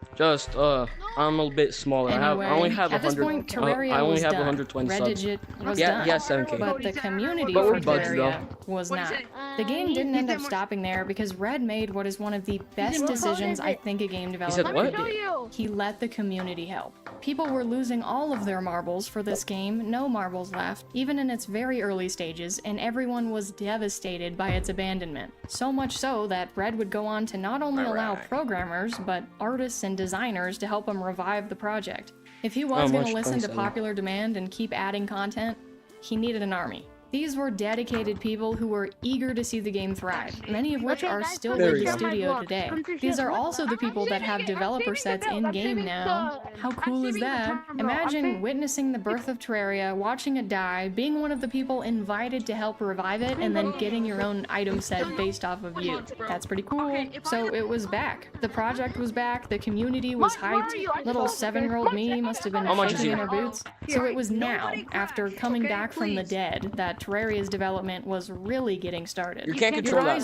S8: I'm a bit smaller.
S7: Anyway,
S8: I only have
S7: at this
S8: 100.
S7: point, Terraria
S8: I only
S7: was
S8: have
S7: done.
S8: 120
S7: Red
S8: subs.
S7: Digit was
S8: Yeah,
S7: done.
S8: yeah, 7K.
S7: But the community
S8: But
S7: for
S8: we're buds,
S7: Terraria was not. The game didn't end up stopping there because Red made what is one of the best decisions I think a game developer
S8: said what?
S7: could do. He let the community help. People were losing all of their marbles for this game, no marbles left, even in its very early stages, and everyone was devastated by its abandonment. So much so that Red would go on to not only allow programmers, but artists and designers to help him revive the project. If he was going
S8: much
S7: to listen to
S8: fun.
S7: popular demand and keep adding content, he needed an army. These were dedicated people who were eager to see the game thrive, many of which are still
S8: There
S7: with
S8: we
S7: the
S8: go.
S7: studio today. These are also the people that have developer sets in-game now. How cool is that? Imagine witnessing the birth of Terraria, watching it die, being one of the people invited to help revive it, and then getting your own item set based off of you. That's pretty cool. So it was back. The project was back, the community was hyped, little 7-year-old me must have been
S8: How much is
S7: shaking in
S8: he?
S7: her boots. So it was now, after coming back from the dead, that Terraria's development was really getting started.
S8: You can't control that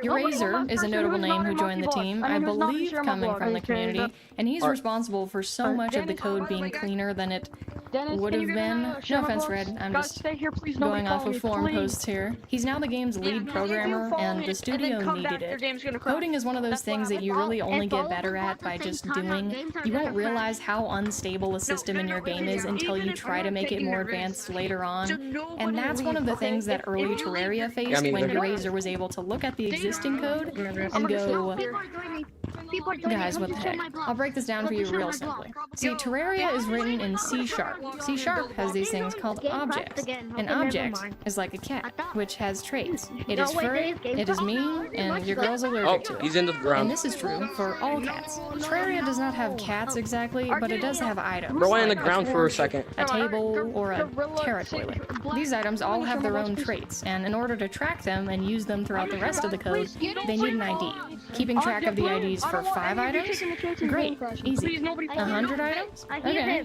S7: Urazer is a notable name who joined the team, I believe coming from the community, and he's responsible for so much of the code being cleaner than it would have been. No offense, Red, I'm just going off of forum posts here. He's now the game's lead programmer, and the studio needed it. Coding is one of those things that you really only get better at by just doing. You won't realize how unstable a system in your game is until you try to make it more advanced later on. And that's one of the things that early Terraria faced when Urazer was able to look at the existing code and go, guys, what the heck? I'll break this down for you real simply. See, Terraria is written in C#. C# has these things called objects. An object is like a cat, which has traits. It is furry, it is mean, and your girl's
S8: Oh,
S7: allergic to it.
S8: he's in the
S7: And
S8: ground.
S7: this is true for all cats. Terraria does not have cats exactly, but it does have items.
S8: Bro, I in the
S7: like
S8: ground for a second.
S7: a table, or a terra toilet. These items all have their own traits, and in order to track them and use them throughout the rest of the code, they need an ID. Keeping track of the IDs for 5 items? Great, easy. 100 items? Okay,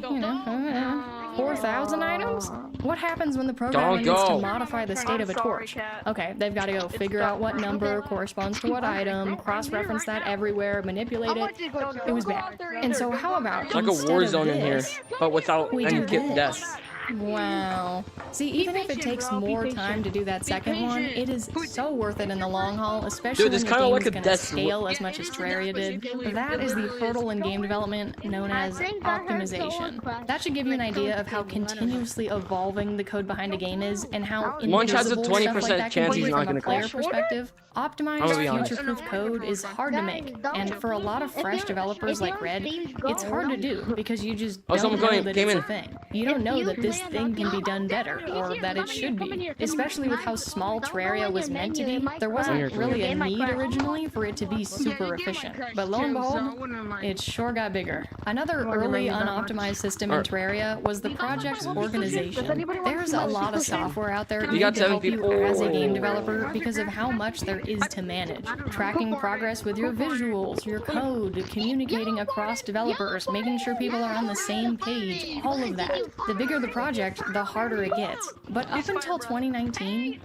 S7: 4,000 items? What happens when the programmer needs to
S8: Doggo.
S7: modify the state of a torch? Okay, they've got to go figure out what number corresponds to what item, cross-reference that everywhere, manipulate it. It was bad. And so how about
S8: Like a
S7: instead
S8: war
S7: of
S8: zone in here,
S7: this,
S8: but without
S7: we
S8: any
S7: do
S8: kit
S7: this.
S8: death.
S7: Wow. See, even if it takes more time to do that second one, it is so worth it in the long haul, especially when your game is going to scale as much as Terraria did. That is the hurdle in game development known as optimization. That should give you an idea of how continuously evolving the code behind a game is and how invisible stuff like that can be from a player perspective. Optimized, future-proof code is hard to make, and for a lot of fresh developers like Red, it's hard to do because you just don't know that it's a thing. You don't know that this thing can be done better, or that it should be. Especially with how small Terraria was meant to be, there wasn't really a need originally for it to be super efficient. But lo and behold, it sure got bigger. Another early unoptimized system in Terraria was the project's organization. There's a lot of software out there to help you as a game developer because of how much there is to manage. Tracking progress with your visuals, your code, communicating across developers, making sure people are on the same page, all of that. The bigger the project, the harder it gets. But up until 2019,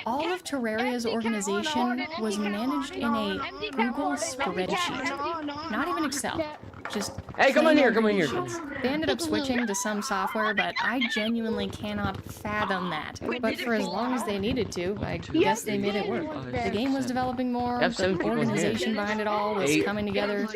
S7: all of Terraria's organization was managed in a Google spreadsheet. Not even Excel. Just
S8: hey, come on here.
S7: They ended up switching to some software, but I genuinely cannot fathom that. But for as long as they needed to, I guess they made it work. The game was developing more, the organization behind it all was coming together,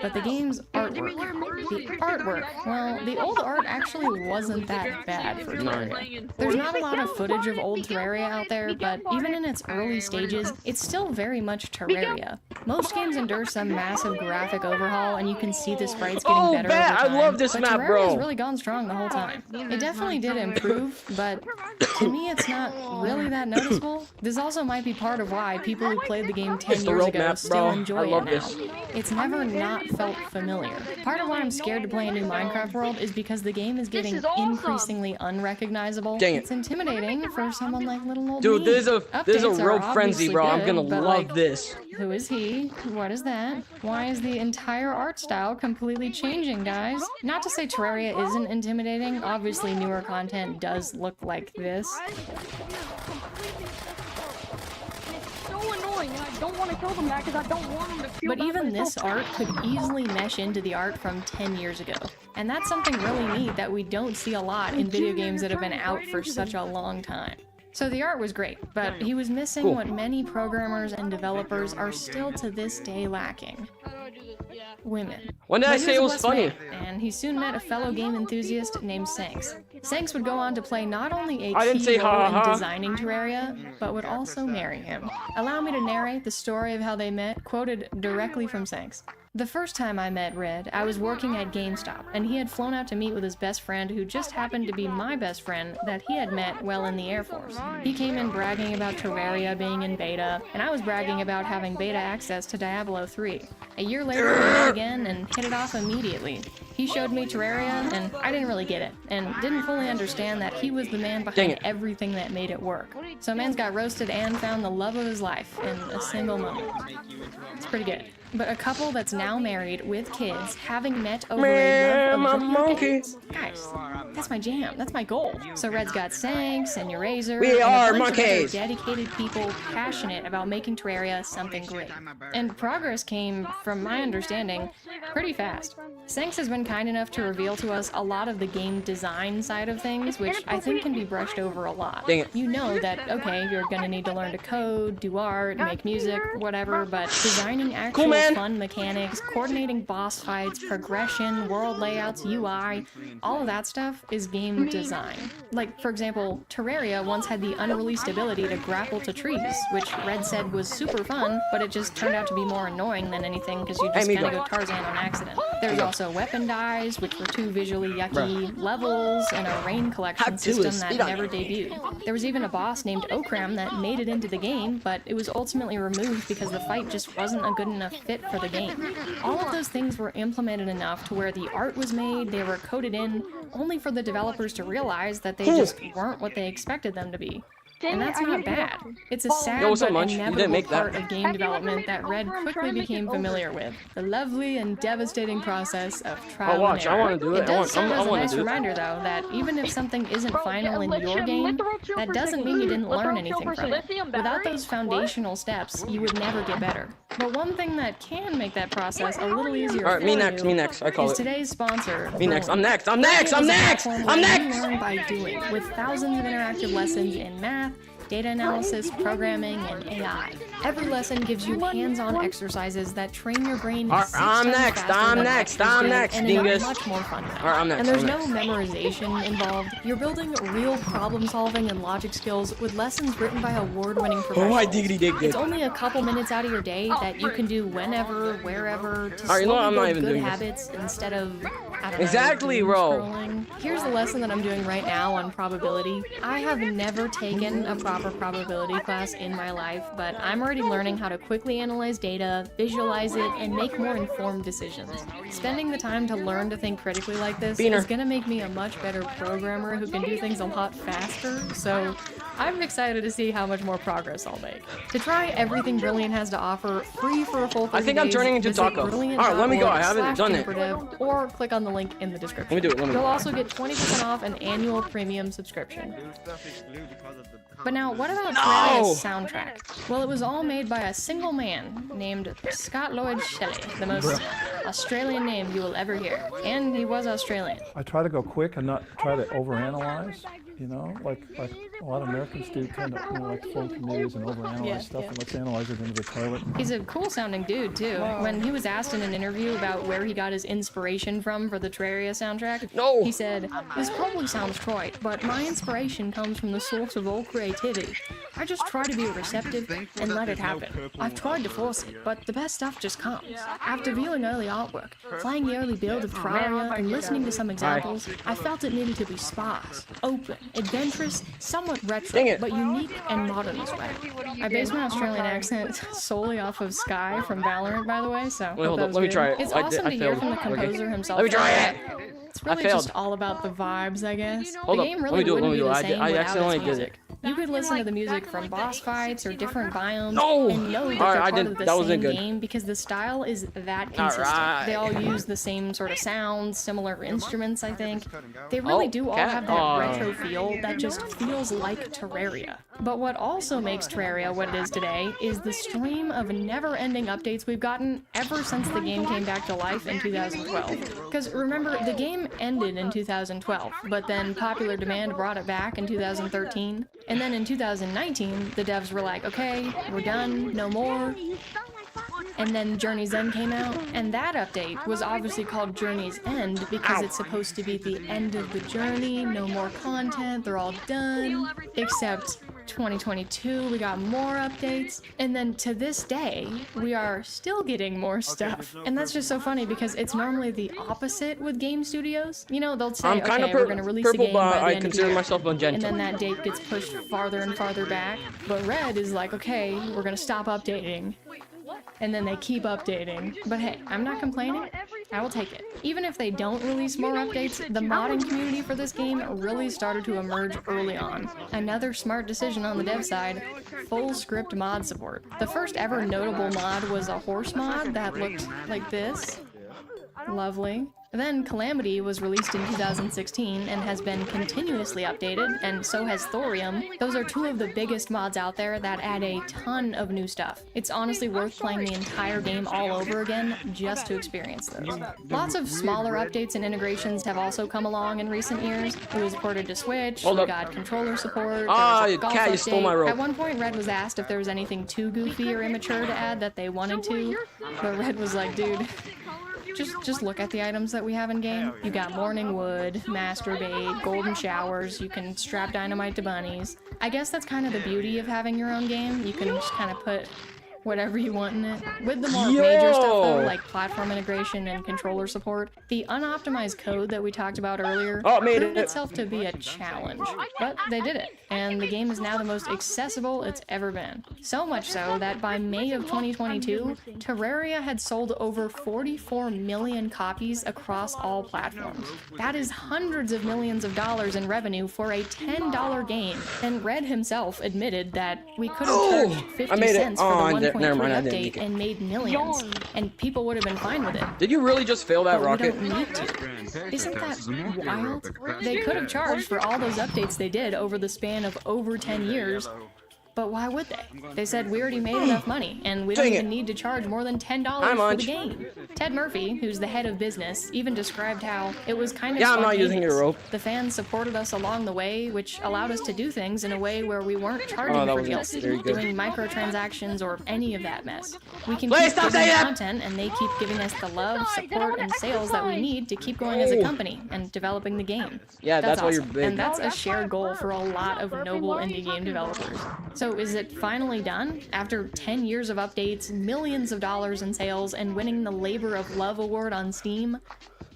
S7: but the game's artwork, well, the old art actually wasn't that bad for Terraria. There's not a lot of footage of old Terraria out there, but even in its early stages, it's still very much Terraria. Most games endure some massive graphic overhaul, and you can see the sprites getting better over time.
S8: I love this map, bro.
S7: Terraria's really gone strong the whole time. It definitely did improve, but to me it's not really that noticeable. This also might be part of why people who played the game 10 years ago still enjoy it now. It's never not felt familiar. Part of why I'm scared to play a new Minecraft world is because the game is getting increasingly unrecognizable.
S8: Dang it.
S7: It's intimidating for someone like little old
S8: Dude,
S7: me.
S8: there's a rogue frenzy,
S7: obviously
S8: bro. I'm
S7: good,
S8: gonna
S7: but,
S8: love this.
S7: Who is he? What is that? Why is the entire art style completely changing, guys? Not to say Terraria isn't intimidating. Obviously, newer content does look like this. But even this art could easily mesh into the art from 10 years ago. And that's something really neat that we don't see a lot in video games that have been out for such a long time. So the art was great, but he was missing what many programmers and developers are still to this day lacking. Women.
S8: When did I say it was funny?
S7: And he soon met a fellow game enthusiast named Sanks. Sanks would go on to play not only a
S8: didn't
S7: key
S8: say
S7: role
S8: ha,
S7: in designing Terraria, but would also marry him. Allow me to narrate the story of how they met, quoted directly from Sanks. The first time I met Red, I was working at GameStop, and he had flown out to meet with his best friend who just happened to be my best friend that he had met while in the Air Force. He came in bragging about Terraria being in beta, and I was bragging about having beta access to Diablo 3. A year later, we met again and hit it off immediately. He showed me Terraria, and I didn't really get it, and didn't fully understand that he was the man behind everything that made it work. So man's got roasted and found the love of his life in a single moment. It's pretty good. But a couple that's now married with kids, having met over a love of video games. Guys, that's my jam. That's my goal. So Red's got Sanks and Eraser.
S8: We are
S7: and a bunch of other
S8: monkeys.
S7: dedicated people passionate about making Terraria something great. And progress came, from my understanding, pretty fast. Sanks has been kind enough to reveal to us a lot of the game design side of things, which I think can be brushed over a lot.
S8: Dang it.
S7: You know that, okay, you're gonna need to learn to code, do art, make music, whatever, but designing actual fun mechanics, coordinating boss fights, progression, world layouts, UI, all of that stuff is game design. Like, for example, Terraria once had the unreleased ability to grapple to trees, which Red said was super fun, but it just turned out to be more annoying than anything because you just kind of go Tarzan on accident. There's also weapon dyes, which were two visually yucky levels, and a rain collection system that never debuted. There was even a boss named Okram that made it into the game, but it was ultimately removed because the fight just wasn't a good enough fit for the game. All of those things were implemented enough to where the art was made, they were coded in, only for the developers to realize that they just weren't what they expected them to be. And that's not bad. It's a sad
S3: Yo, what's up,
S7: but
S3: Munch? You didn't
S7: inevitable
S3: make that.
S7: part of game development that Red quickly became familiar with. The lovely and devastating process of trial and
S3: watch, I
S7: error.
S3: wanna do it.
S7: It does serve as a
S3: wanna
S7: nice
S3: do it.
S7: reminder, though, that even if something isn't final in your game, that doesn't mean you didn't learn anything from it. Without those foundational steps, you would never get better. But one thing that can make that process a little easier
S3: Alright,
S7: for
S3: me
S7: you
S3: next. I call
S7: is
S3: it.
S7: today's sponsor,
S3: Me next. I'm
S7: Brilliant.
S3: next. I'm next. I'm
S7: Brilliant
S3: next.
S7: is a platform
S3: I'm
S7: where you
S3: next.
S7: learn by doing, with thousands of interactive lessons in math, data analysis, programming, and AI. Every lesson gives you hands-on exercises that train your brain.
S3: Alright, I'm next, I'm next,
S7: and in a
S3: dingus.
S7: much more fun way.
S3: Alright, I'm next.
S7: And there's
S3: I'm
S7: no
S3: next.
S7: memorization involved. You're building real problem-solving and logic skills with lessons written by award-winning professionals.
S3: Oh, I diggity dig
S7: It's
S3: dig.
S7: only a couple minutes out of your day that you can do whenever, wherever, to
S3: Alright, you know what?
S7: slowly
S3: I'm not
S7: build
S3: even
S7: good
S3: doing this.
S7: habits instead of, I don't know,
S3: Exactly,
S7: doom
S3: bro.
S7: scrolling. Here's the lesson that I'm doing right now on probability. I have never taken a proper probability class in my life, but I'm already learning how to quickly analyze data, visualize it, and make more informed decisions. Spending the time to learn to think critically like this is gonna make me a much better programmer who can do things a lot faster, so I'm excited to see how much more progress I'll make. To try everything Brilliant has to offer, free for a full 30
S3: I think I'm
S7: days,
S3: turning into
S7: visit
S3: Taco.
S7: brilliant.org
S3: Alright, let me go. I haven't done it.
S7: /JuniperDev, or click on the link in the description.
S3: Let me do it. Let me
S7: You'll
S3: do it.
S7: also get 20% off an annual premium subscription. But now, what about Terraria's soundtrack? Well, it was all made by a single man named Scott Lloyd Shelley, the most Australian name you will ever hear. And he was Australian.
S10: I try to go quick and not try to overanalyze, you know, like a lot of Americans do tend to, you know, like form committees and overanalyze stuff and let's analyze it into the toilet.
S7: He's a cool sounding dude too. When he was asked in an interview about where he got his inspiration from for the Terraria soundtrack, he said, "This probably sounds trite, but my inspiration comes from the source of all creativity. I just try to be receptive and let it happen. I've tried to force it, but the best stuff just comes. After viewing early artwork, playing the early build of Terraria, and listening to some examples, I felt it needed to be sparse, open, adventurous, somewhat retro, but unique and modern as well." I based my Australian accent solely off of Sky from Valorant, by the way, so
S3: Wait, hold up. Let me try it.
S7: It's
S3: I
S7: awesome
S3: I
S7: to hear
S3: failed.
S7: from the composer himself.
S3: Let me try it.
S7: It's really
S3: failed.
S7: just all about the vibes, I guess.
S3: Hold
S7: the
S3: up.
S7: game
S3: Let
S7: really
S3: me do it.
S7: wouldn't be the
S3: I
S7: same
S3: I
S7: without
S3: accidentally
S7: its
S3: did
S7: music.
S3: it.
S7: You could listen to the music from boss fights or different biomes
S3: No!
S7: and know that
S3: Alright,
S7: they're
S3: I
S7: part
S3: did-
S7: of the
S3: that
S7: same
S3: wasn't good.
S7: game because the style is that consistent.
S3: Alright.
S7: They all use the same sort of sounds, similar instruments, I think. They really
S3: Oh,
S7: do all
S3: cat?
S7: have that
S3: Oh.
S7: retro feel that just feels like Terraria. But what also makes Terraria what it is today is the stream of never-ending updates we've gotten ever since the game came back to life in 2012. Because remember, the game ended in 2012, but then popular demand brought it back in 2013. And then in 2019, the devs were like, okay, we're done, no more. And then Journey's End came out, and that update was obviously called Journey's End because it's supposed to be the end of the journey, no more content, they're all done. Except 2022, we got more updates, and then to this day, we are still getting more stuff. And that's just so funny because it's normally the opposite with game studios. You know, they'll say,
S3: I'm kind
S7: okay,
S3: of
S7: we're gonna release a
S3: purple,
S7: game by
S3: but
S7: the
S3: I
S7: end of the
S3: consider
S7: year.
S3: myself
S7: And
S3: magenta.
S7: then that date gets pushed farther and farther back. But Red is like, okay, we're gonna stop updating. And then they keep updating. But hey, I'm not complaining. I will take it. Even if they don't release more updates, the modding community for this game really started to emerge early on. Another smart decision on the dev side, full script mod support. The first ever notable mod was a horse mod that looked like this. Lovely. Then Calamity was released in 2016 and has been continuously updated, and so has Thorium. Those are two of the biggest mods out there that add a ton of new stuff. It's honestly worth playing the entire game all over again just to experience those. Lots of smaller updates and integrations have also come along in recent years. It was ported to Switch, we got controller support,
S3: Ah,
S7: there was a
S3: you
S7: golf
S3: cat, you stole my
S7: update.
S3: rope.
S7: At one point, Red was asked if there was anything too goofy or immature to add that they wanted to, but Red was like, dude, just look at the items that we have in game. You got morning wood, masturbate, golden showers, you can strap dynamite to bunnies. I guess that's kind of the beauty of having your own game. You can just kind of put whatever you want in it. With the more major stuff though, like platform integration and controller support, the unoptimized code that we talked about earlier proved itself to be a challenge. But they did it, and the game is now the most accessible it's ever been. So much so that by May of 2022, Terraria had sold over 44 million copies across all platforms. That is hundreds of millions of dollars in revenue for a $10 game. And Red himself admitted that we could have charged 50 cents for the 1.3 update and made millions, and people would have been fine with it.
S8: Did you really just fail that rocket?
S7: We don't need to. Isn't that wild? They could have charged for all those updates they did over the span of over 10 years, but why would they? They said we already made enough money, and we don't even need to charge more than $10 for the game. Ted Murphy, who's the head of business, even described how it was kind of
S8: I'm not using your rope.
S7: The fans supported us along the way, which allowed us to do things in a way where we weren't charging for DLC, doing microtransactions, or any of that mess. We can keep giving content, and they keep giving us the love, support, and sales that we need to keep going as a company and developing the game.
S8: Yeah, that's why you're
S7: awesome.
S8: big.
S7: And that's a shared goal for a lot of noble indie game developers. So is it finally done? After 10 years of updates, millions of dollars in sales, and winning the Labor of Love Award on Steam?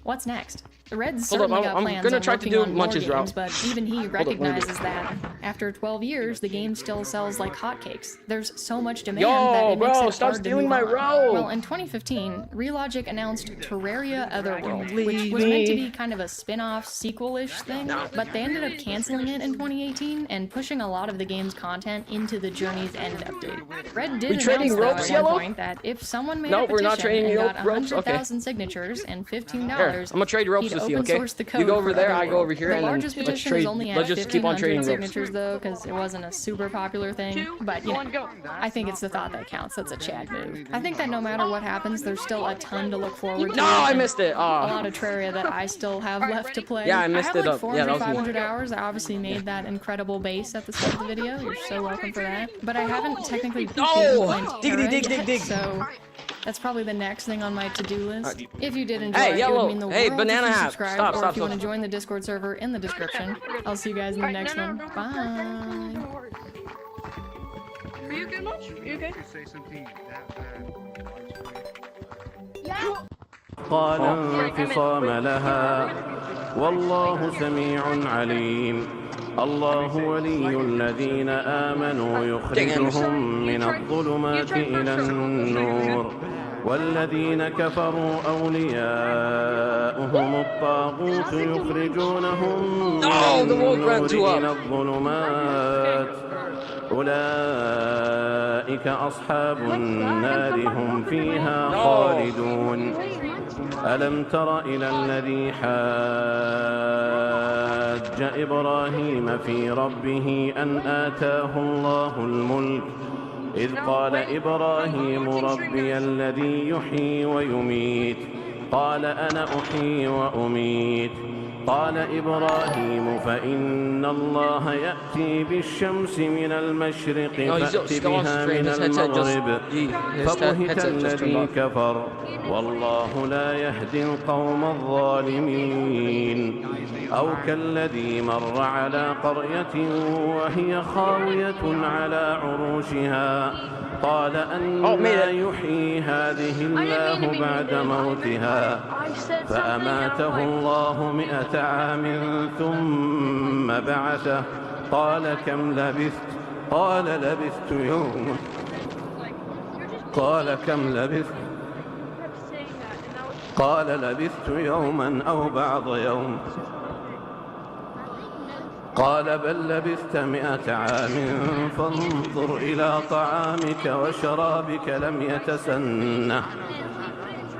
S7: What's next? Red's certainly got plans on working on more games, but even he recognizes that after 12 years, the game still sells like hotcakes. There's so much demand that it makes it hard to move on. Well, in 2015, Relogic announced Terraria Otherworld, which was meant to be kind of a spin-off, sequel-ish thing, but they ended up canceling it in 2018 and pushing a lot of the game's content into the Journey's End update. Red did announce, though, at one point that if someone made a petition and got 100,000 signatures and $15,
S8: I'm gonna trade ropes with you, okay? You go over there, I go over here, and then let's trade. Let's just keep on trading ropes.
S7: Signatures though, because it wasn't a super popular thing. But you know, I think it's the thought that counts. That's a Chad move. I think that no matter what happens, there's still a ton to look forward to.
S8: No, I missed it.
S7: A lot of Terraria that I still have left to play.
S8: Yeah, I missed it.
S7: I have like 400, 500 hours. I obviously made that incredible base at the start of the video. You're so welcome for that. But I haven't technically beaten Terra yet, so that's probably the next thing on my to-do list. If you did enjoy it, it would mean the world
S8: Banana
S7: if you
S8: Hat.
S7: subscribed, or if you want to join the Discord server in the description. I'll see you guys in the next one. Bye.
S1: Are you good, much? Are you good?
S11: قال انفصام لها والله سميع عليم الله ولي الذين آمنوا يخرجهم من الظلمات إلى النور والذين كفروا أولياؤهم الطاغوت يخرجونهم من النور إلى الظلمات أولئك أصحاب النار هم فيها خالدون ألم تر إلى الذي حاج إبراهيم في ربه أن آتاه الله الملك إذ قال إبراهيم ربي الذي يحيي ويميت قال أنا أحيي وأميت قال إبراهيم فإن الله يأتي بالشمس من المشرق فأت بها من المغرب فبهت الذي كفر والله لا يهدي القوم الظالمين أو كالذي مر على قرية وهي خاوية على عروشها قال أنى يحيي هذه الله بعد موتها فأماته الله 100 عام ثم بعثه قال كم لبثت قال لبثت يوما قال كم لبثت قال لبثت يوما أو بعض يوم قال بل لبثت 100 عام فانظر إلى طعامك وشرابك لم يتسنه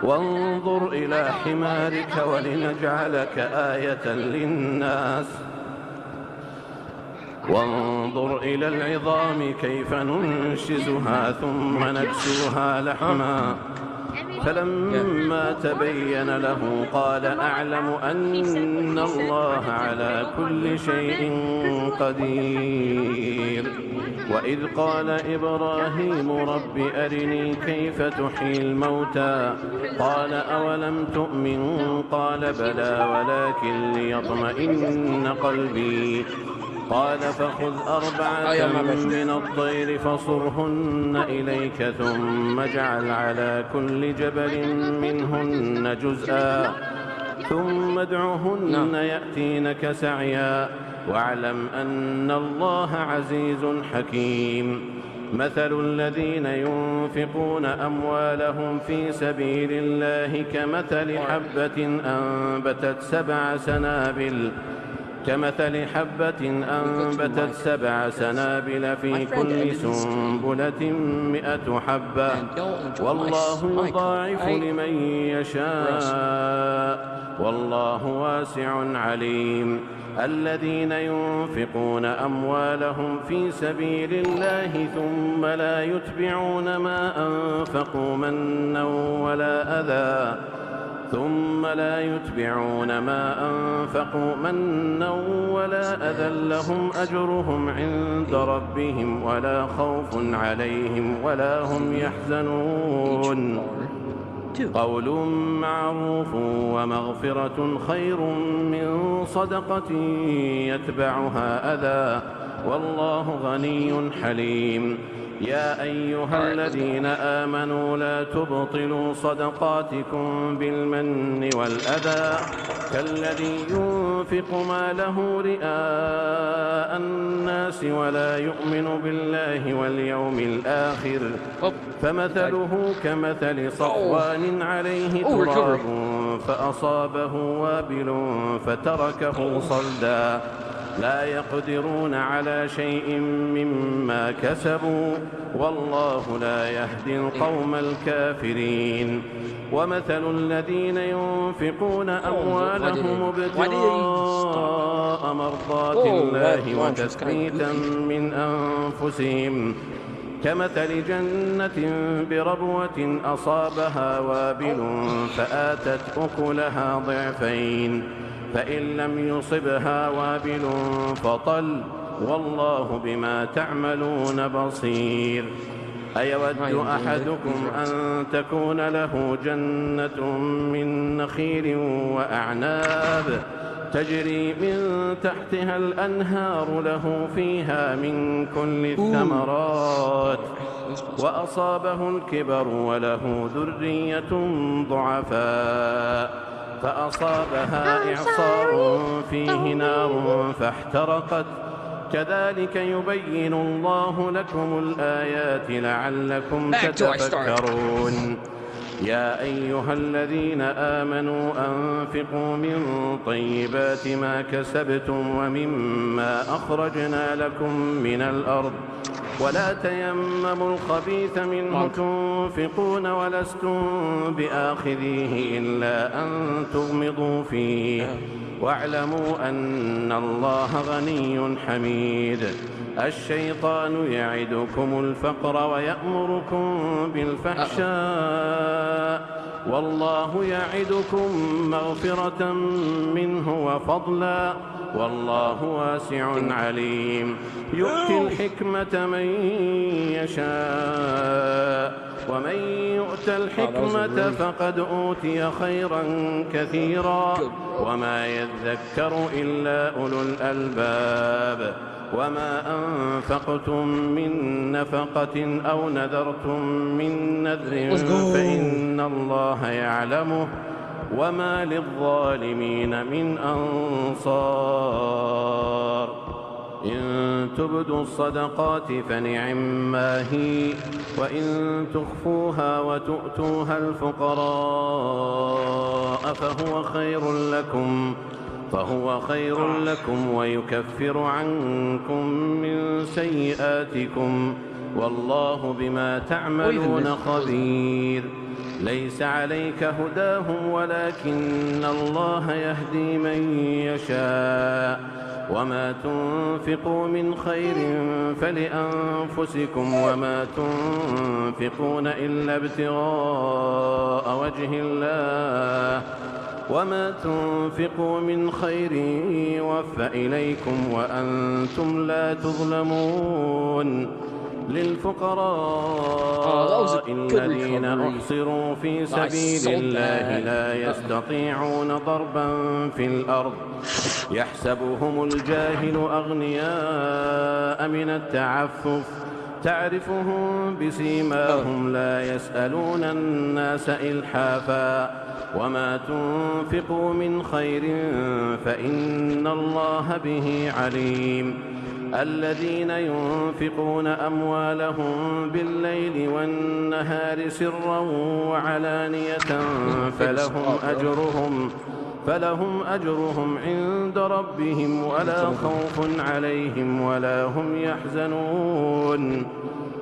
S11: وانظر إلى حمارك ولنجعلك آية للناس وانظر إلى العظام كيف ننشزها ثم نكسوها لحما فلما تبين له قال أعلم أن الله على كل شيء قدير وإذ قال إبراهيم رب أرني كيف تحيي الموتى قال أولم تؤمن قال بلى ولكن ليطمئن قلبي قال فخذ أربعة من الطير فصرهن إليك ثم اجعل على كل جبل منهن جزءا ثم ادعهن يأتينك سعيا واعلم أن الله عزيز حكيم مثل الذين ينفقون أموالهم في سبيل الله كمثل حبة أنبتت 7 سنابل في كل سنبلة 100 حبة والله يضاعف لمن يشاء والله واسع عليم الذين ينفقون أموالهم في سبيل الله ثم لا يتبعون ما أنفقوا منا ولا أذى لهم أجرهم عند ربهم ولا خوف عليهم ولا هم يحزنون قول معروف ومغفرة خير من صدقة يتبعها أذى والله غني حليم يا أيها الذين آمنوا لا تبطلوا صدقاتكم بالمن والأذى كالذي ينفق ماله رئاء الناس ولا يؤمن بالله واليوم الآخر فمثله كمثل صفوان عليه تراب فأصابه وابل فتركه صلدا لا يقدرون على شيء مما كسبوا والله لا يهدي القوم الكافرين ومثل الذين ينفقون أموالهم ابتغاء مرضات الله وتثبيتا من أنفسهم كمثل جنة بربوة أصابها وابل فآتت أكلها ضعفين فإن لم يصبها وابل فطل والله بما تعملون بصير أيود أحدكم أن تكون له جنة من نخيل وأعناب تجري من تحتها الأنهار له فيها من كل الثمرات وأصابه الكبر وله ذرية ضعفاء فأصابها إعصار فيه نار فاحترقت كذلك يبين الله لكم الآيات لعلكم تتفكرون يا أيها الذين آمنوا أنفقوا من طيبات ما كسبتم ومما أخرجنا لكم من الأرض ولا تيمموا الخبيث منه تنفقون ولستم بآخذيه إلا أن تغمضوا فيه واعلموا أن الله غني حميد الشيطان يعدكم الفقر ويأمركم بالفحشاء والله يعدكم مغفرة منه وفضلا والله واسع عليم يؤتي الحكمة من يشاء ومن يؤت الحكمة فقد أوتي خيرا كثيرا وما يذكر إلا أولو الألباب وما أنفقتم من نفقة أو نذرتم من نذر فإن الله يعلمه وما للظالمين من أنصار إن تبدوا الصدقات فنعما هي وإن تخفوها وتؤتوها الفقراء فهو خير لكم ويكفر عنكم من سيئاتكم والله بما تعملون خبير ليس عليك هداهم ولكن الله يهدي من يشاء وما تنفقوا من خير فلأنفسكم وما تنفقون إلا ابتغاء وجه الله وما تنفقوا من خير يوفى إليكم وأنتم لا تظلمون للفقراء الذين أحصروا في سبيل الله لا يستطيعون ضربا في الأرض يحسبهم الجاهل أغنياء من التعفف تعرفهم بسيماهم لا يسألون الناس إلحافا وما تنفقوا من خير فإن الله به عليم الذين ينفقون أموالهم بالليل والنهار سرا وعلانية فلهم أجرهم عند ربهم ولا خوف عليهم ولا هم يحزنون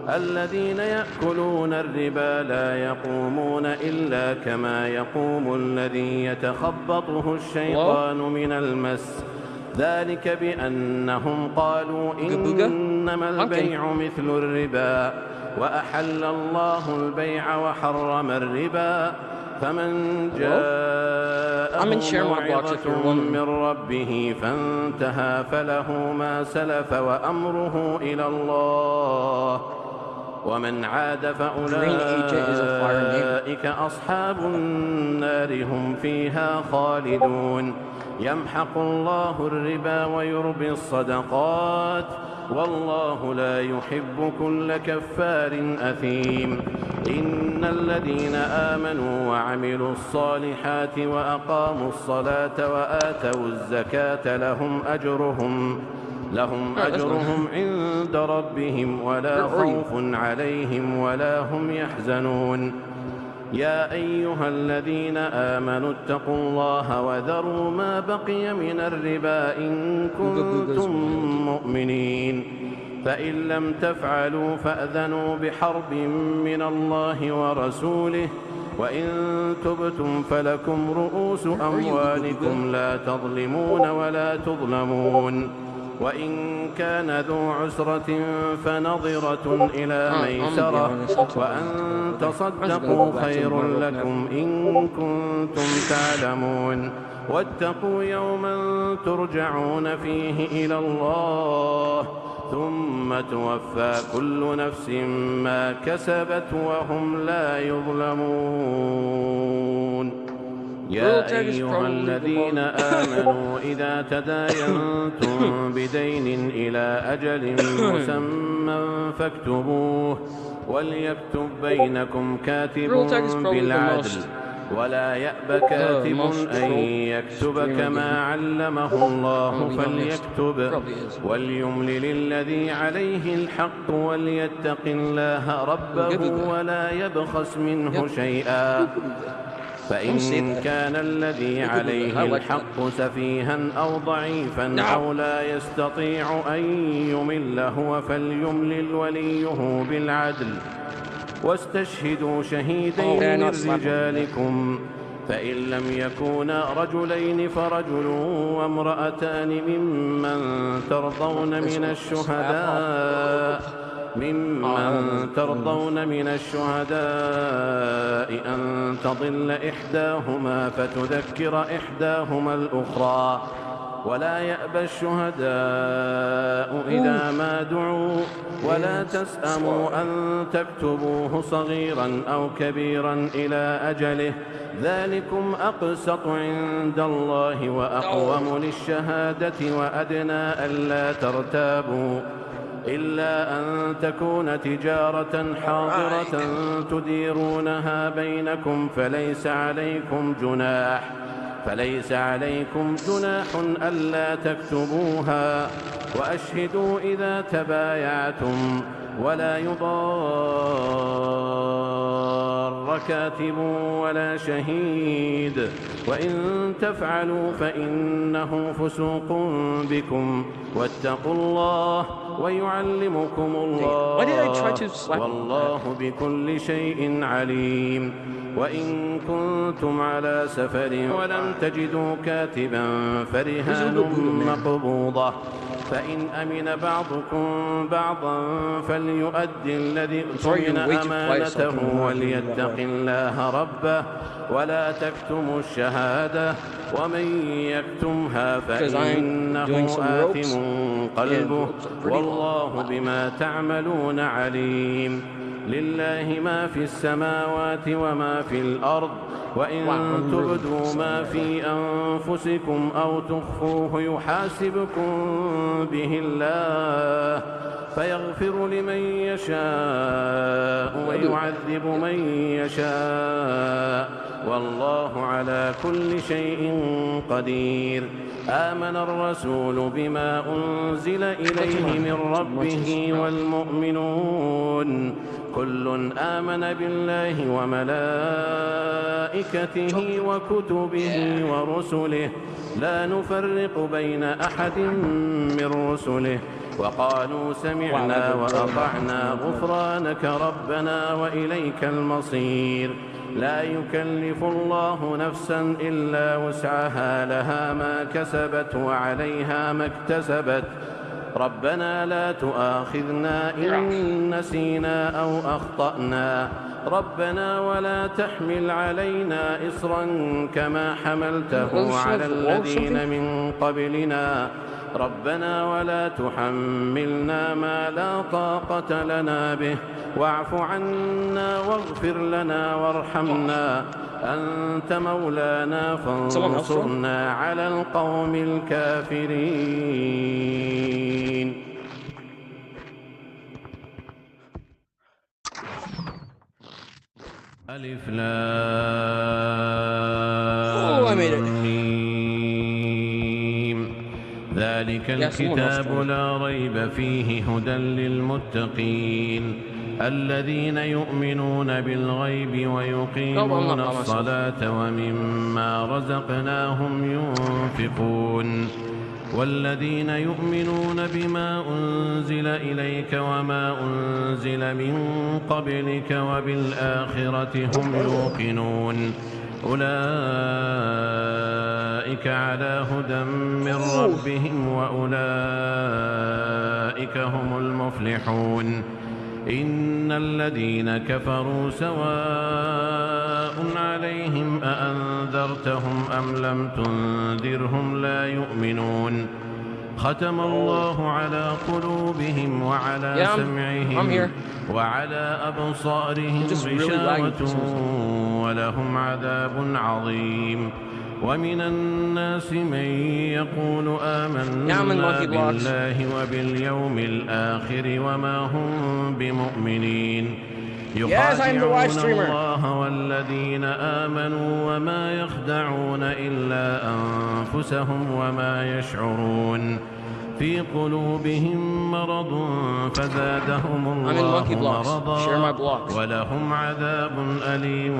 S11: الذين يأكلون الربا لا يقومون إلا كما يقوم الذي يتخبطه الشيطان من المس ذلك بأنهم قالوا إنما البيع مثل الربا وأحل الله البيع وحرم الربا فمن جاءه موعظة من ربه فانتهى فله ما سلف وأمره إلى الله ومن عاد فأولئك أصحاب النار هم فيها خالدون يمحق الله الربا ويربي الصدقات والله لا يحب كل كفار أثيم إن الذين آمنوا وعملوا الصالحات وأقاموا الصلاة وآتوا الزكاة لهم أجرهم عند ربهم ولا خوف عليهم ولا هم يحزنون يا أيها الذين آمنوا اتقوا الله وذروا ما بقي من الربا إن كنتم مؤمنين فإن لم تفعلوا فأذنوا بحرب من الله ورسوله وإن تبتم فلكم رؤوس أموالكم لا تظلمون ولا تظلمون وإن كان ذو عسرة فنظرة إلى ميسرة وأن تصدقوا خير لكم إن كنتم تعلمون واتقوا يوما ترجعون فيه إلى الله ثم توفى كل نفس ما كسبت وهم لا يظلمون يا أيها الذين آمنوا إذا تداينتم بدين إلى أجل مسمى فاكتبوه وليكتب بينكم كاتب بالعدل ولا يأب كاتب أن يكتب كما علمه الله فليكتب وليملل الذي عليه الحق وليتق الله ربه ولا يبخس منه شيئا فإن كان الذي عليه الحق سفيها أو ضعيفا أو لا يستطيع أن يمل هو فليملل وليه بالعدل واستشهدوا شهيدين من رجالكم فإن لم يكونا رجلين فرجل وامرأتان ممن ترضون من الشهداء أن تضل إحداهما فتذكر إحداهما الأخرى ولا يأبى الشهداء إذا ما دعوا ولا تسأموا أن تكتبوه صغيرا أو كبيرا إلى أجله ذلكم أقسط عند الله وأقوم للشهادة وأدنى ألا ترتابوا إلا أن تكون تجارة حاضرة تديرونها بينكم فليس عليكم جناح ألا تكتبوها وأشهدوا إذا تبايعتم ولا يضار كاتب ولا شهيد وإن تفعلوا فإنه فسوق بكم واتقوا الله ويعلمكم الله والله بكل شيء عليم وإن كنتم على سفر ولم تجدوا كاتبا فرهان مقبوضة فإن أمن بعضكم بعضا فليؤدي الذي اؤتمن أمانته وليتق الله ربه ولا تكتموا الشهادة ومن يكتمها فإنه آثم قلبه والله بما تعملون عليم. لله ما في السماوات وما في الأرض وإن تبدوا ما في أنفسكم أو تخفوه يحاسبكم به الله فيغفر لمن يشاء ويعذب من يشاء والله على كل شيء قدير. آمن الرسول بما أنزل إليه من ربه والمؤمنون كل آمن بالله وملائكته وكتبه ورسله لا نفرق بين أحد من رسله وقالوا سمعنا وأطعنا غفرانك ربنا وإليك المصير. لا يكلف الله نفسا إلا وسعها لها ما كسبت وعليها ما اكتسبت ربنا لا تؤاخذنا إن نسينا أو أخطأنا ربنا ولا تحمل علينا إصرا كما حملته على الذين من قبلنا ربنا ولا تحملنا ما لا طاقة لنا به واعف عنا واغفر لنا وارحمنا أنت مولانا فانصرنا على القوم الكافرين. ألف لام ميم ذلك الكتاب لا ريب فيه هدى للمتقين الذين يؤمنون بالغيب ويقيمون الصلاة ومما رزقناهم ينفقون والذين يؤمنون بما أنزل إليك وما أنزل من قبلك وبالآخرة هم يوقنون أولئك على هدى من ربهم وأولئك هم المفلحون. إن الذين كفروا سواء عليهم أأنذرتهم أم لم تنذرهم لا يؤمنون ختم الله على قلوبهم وعلى سمعهم وعلى أبصارهم غشاوة ولهم عذاب عظيم. ومن الناس من يقول آمنا بالله وباليوم الآخر وما هم بمؤمنين يخادعون الله والذين آمنوا وما يخدعون إلا أنفسهم وما يشعرون في قلوبهم مرض فزادهم الله مرضا ولهم عذاب أليم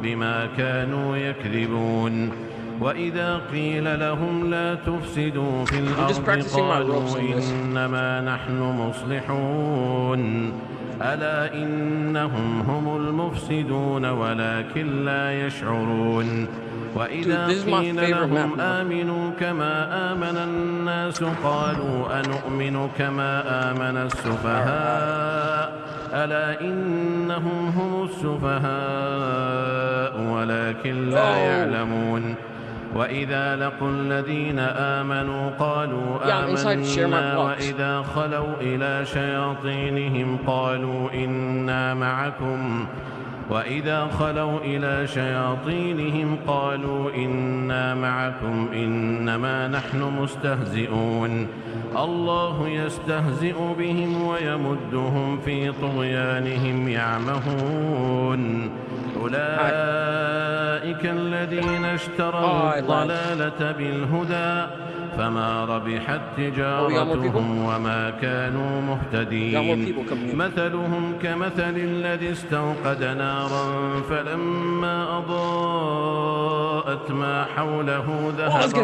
S11: بما كانوا يكذبون. وإذا قيل لهم لا تفسدوا في الأرض قالوا إنما نحن مصلحون ألا إنهم هم المفسدون ولكن لا يشعرون. وإذا قيل لهم آمنوا كما آمن الناس قالوا أنؤمن كما آمن السفهاء ألا إنهم هم السفهاء ولكن لا يعلمون. وإذا لقوا الذين آمنوا قالوا آمنا وإذا خلوا إلى شياطينهم قالوا إنا معكم إنما نحن مستهزئون الله يستهزئ بهم ويمدهم في طغيانهم يعمهون. أولئك الذين اشتروا الضلالة بالهدى فما ربحت تجارتهم وما كانوا مهتدين. مثلهم كمثل الذي استوقد نارا فلما أضاءت ما حوله ذهب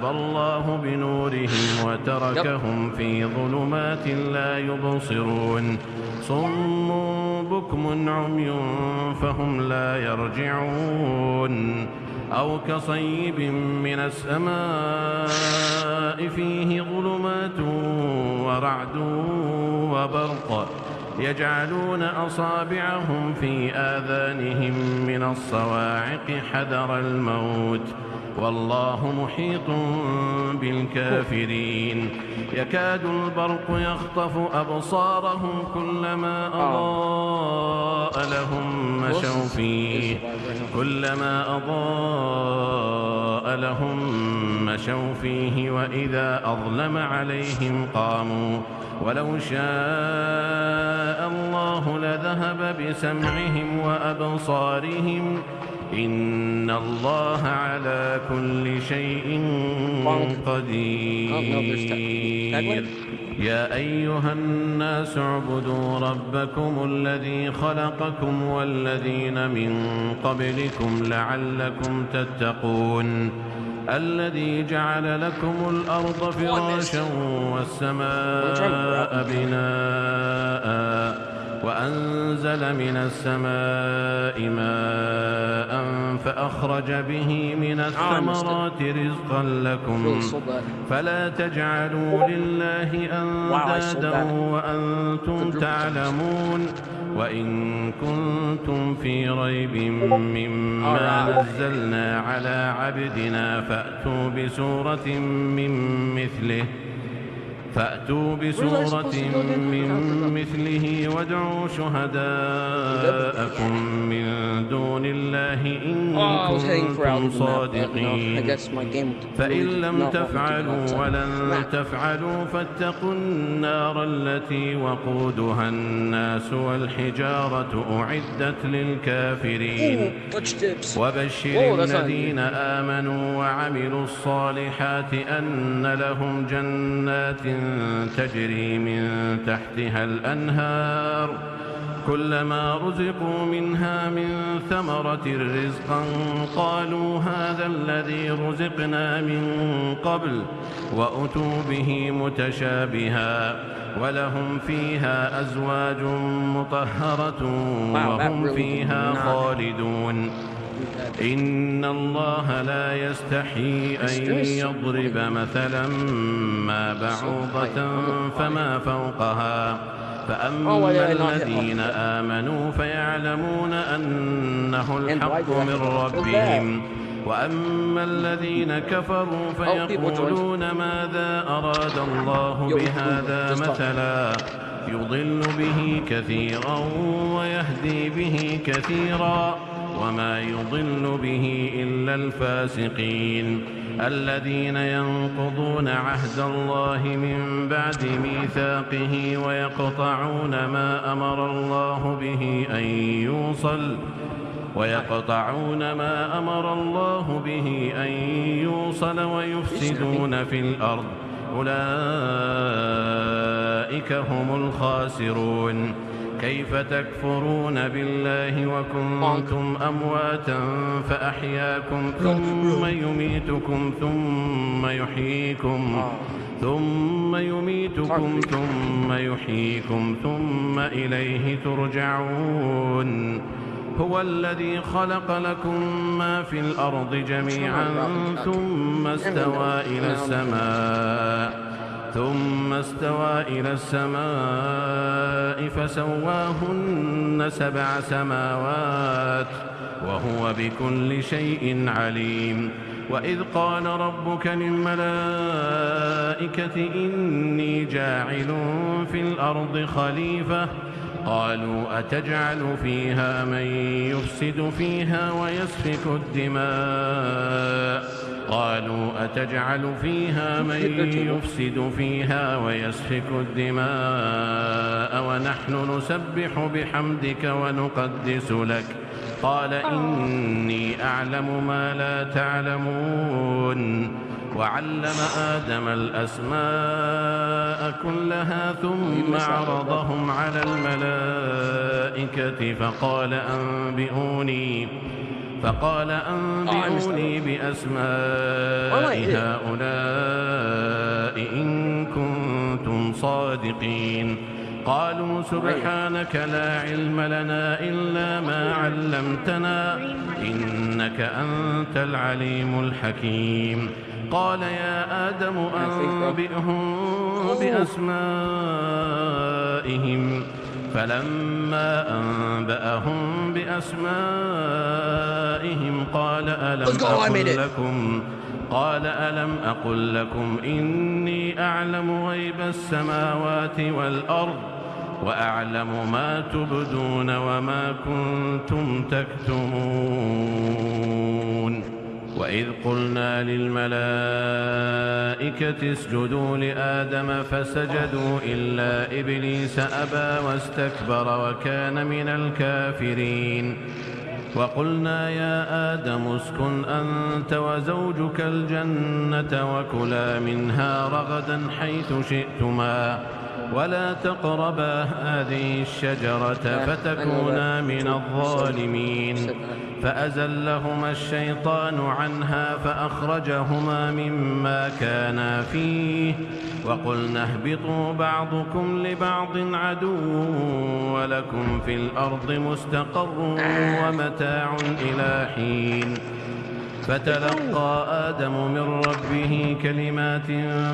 S11: الله بنورهم وتركهم في ظلمات لا يبصرون. صم بكم عمي فهم لا يرجعون أو كصيب من السماء فيه ظلمات ورعد وبرق يجعلون أصابعهم في آذانهم من الصواعق حذر الموت والله محيط بالكافرين يكاد البرق يخطف أبصارهم كلما أضاء لهم مشوا فيه وإذا أظلم عليهم قاموا ولو شاء الله لذهب بسمعهم وأبصارهم إن الله على كل شيء قدير يا أيها الناس اعبدوا ربكم الذي خلقكم والذين من قبلكم لعلكم تتقون الذي جعل لكم الأرض فراشا والسماء بناء وأنزل من السماء ماء فأخرج به من الثمرات رزقا لكم فلا تجعلوا لله أندادا وأنتم تعلمون وإن كنتم في ريب مما نزلنا على عبدنا فأتوا بسورة من مثله وادعوا شهداءكم من دون الله إن كنتم صادقين فإن لم تفعلوا ولن تفعلوا فاتقوا النار التي وقودها الناس والحجارة أعدت للكافرين وبشر الذين آمنوا وعملوا الصالحات أن لهم جنات تجري من تحتها الأنهار كلما رزقوا منها من ثمرة رزقا قالوا هذا الذي رزقنا من قبل وأتوا به متشابها ولهم فيها أزواج مطهرة وهم فيها خالدون إن الله لا يستحيي أن يضرب مثلا ما بعوضة فما فوقها فأما الذين آمنوا فيعلمون أنه الحق من ربهم وأما الذين كفروا فيقولون ماذا أراد الله بهذا مثلا يضل به كثيرا ويهدي به كثيرا وما يضل به إلا الفاسقين الذين ينقضون عهد الله من بعد ميثاقه ويقطعون ما أمر الله به أن يوصل ويفسدون في الأرض أولئك هم الخاسرون كيف تكفرون بالله وكنتم أمواتا فأحياكم ثم يميتكم ثم يحييكم ثم إليه ترجعون هو الذي خلق لكم ما في الأرض جميعا ثم استوى إلى السماء فسواهن 7 سماوات وهو بكل شيء عليم وإذ قال ربك للملائكة إني جاعل في الأرض خليفة قالوا أتجعل فيها من يفسد فيها ويسفك الدماء ونحن نسبح بحمدك ونقدس لك قال إني أعلم ما لا تعلمون وعلم آدم الأسماء كلها ثم عرضهم على الملائكة فقال أنبئوني بأسماء هؤلاء إن كنتم صادقين قالوا سبحانك لا علم لنا إلا ما علمتنا إنك أنت العليم الحكيم. قال يا آدم أنبئهم بأسمائهم فلما أنبأهم بأسمائهم قال ألم أقل لكم إني أعلم غيب السماوات والأرض وأعلم ما تبدون وما كنتم تكتمون. وإذ قلنا للملائكة اسجدوا لآدم فسجدوا إلا إبليس أبى واستكبر وكان من الكافرين. وقلنا يا آدم اسكن أنت وزوجك الجنة وكلا منها رغدا حيث شئتما ولا تقربا هذه الشجرة فتكونا من الظالمين. فأزلهما الشيطان عنها فأخرجهما مما كانا فيه وقلنا اهبطوا بعضكم لبعض عدو ولكم في الأرض مستقر ومتاع إلى حين. فتلقى آدم من ربه كلمات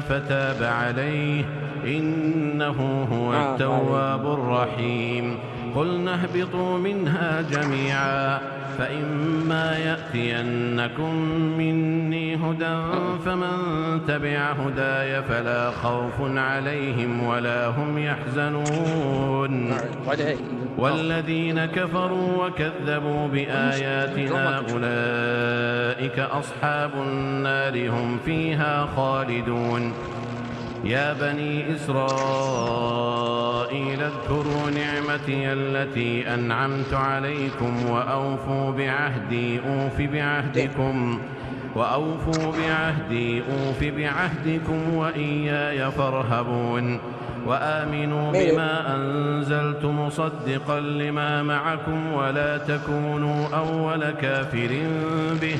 S11: فتاب عليه إنه هو التواب الرحيم. قلنا اهبطوا منها جميعا فإما يأتينكم مني هدى فمن تبع هداي فلا خوف عليهم ولا هم يحزنون. والذين كفروا وكذبوا بآياتنا أولئك أصحاب النار هم فيها خالدون. يا بني إسرائيل اذكروا نعمتي التي أنعمت عليكم وأوفوا بعهدي أوف بعهدكم وإياي فارهبون. وآمنوا بما أنزلت مصدقا لما معكم ولا تكونوا أول كافر به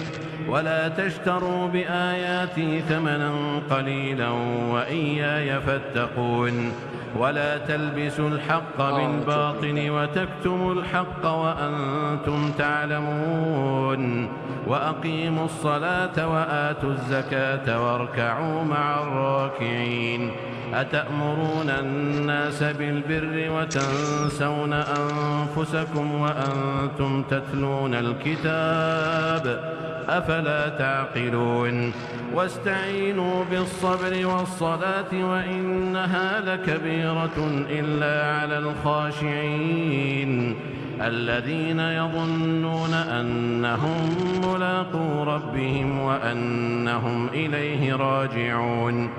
S11: ولا تشتروا بآياتي ثمنا قليلا وإياي فاتقون. ولا تلبسوا الحق بالباطل وتكتموا الحق وأنتم تعلمون. وأقيموا الصلاة وآتوا الزكاة واركعوا مع الراكعين. أتأمرون الناس بالبر وتنسون أنفسكم وأنتم تتلون الكتاب أفلا تعقلون. واستعينوا بالصبر والصلاة وإنها لكبيرة إلا على الخاشعين الذين يظنون أنهم ملاقو ربهم وأنهم إليه راجعون.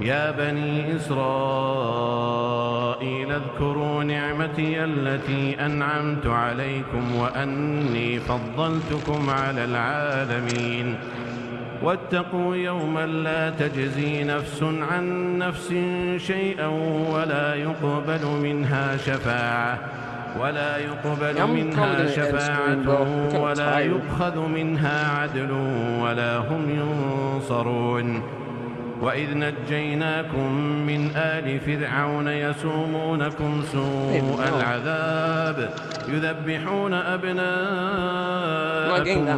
S11: يا بني إسرائيل اذكروا نعمتي التي أنعمت عليكم وأني فضلتكم على العالمين. واتقوا يوما لا تجزي نفس عن نفس شيئا ولا يقبل منها شفاعة ولا يؤخذ منها عدل ولا هم ينصرون. وإذ نجيناكم من آل فرعون يسومونكم سوء العذاب يذبحون أبناءكم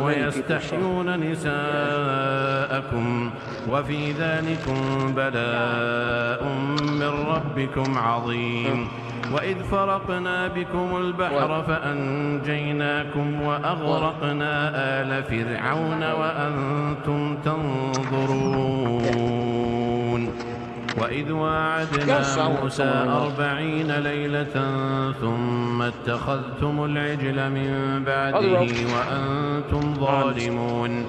S11: ويستحيون نساءكم وفي ذلكم بلاء من ربكم عظيم. وإذ فرقنا بكم البحر فأنجيناكم وأغرقنا آل فرعون وأنتم تنظرون. وإذ واعدنا موسى 40 ليلة ثم اتخذتم العجل من بعده وأنتم ظالمون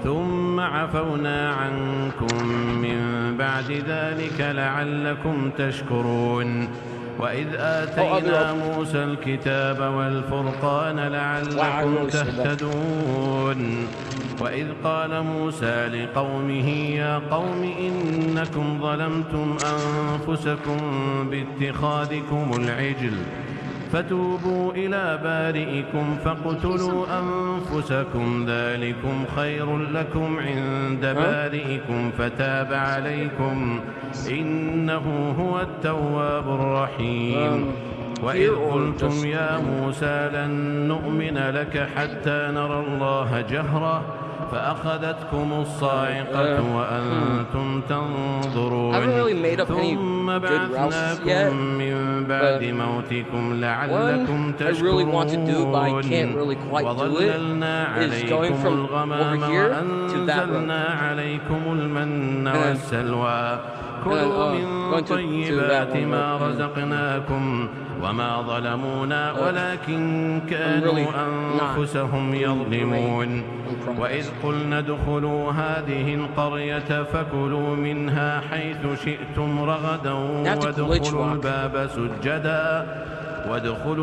S11: ثم عفونا عنكم من بعد ذلك لعلكم تشكرون. وإذ آتينا موسى الكتاب والفرقان لعلكم تهتدون. وإذ قال موسى لقومه يا قوم إنكم ظلمتم أنفسكم باتخاذكم العجل فتوبوا إلى بارئكم فاقتلوا أنفسكم ذلكم خير لكم عند بارئكم فتاب عليكم إنه هو التواب الرحيم. وإذ قلتم يا موسى لن نؤمن لك حتى نرى الله جهرة فأخذتكم الصاعقة وأنتم تنظرون ثم بعثناكم من بعد موتكم لعلكم تشكرون وظللنا عليكم الغمام وأنزلنا عليكم المن والسلوى كلوا من طيبات ما رزقناكم وما ظلمونا ولكن كانوا أنفسهم يظلمون. وإذ قلنا ادخلوا هذه القرية فكلوا منها حيث شئتم رغدا وادخلوا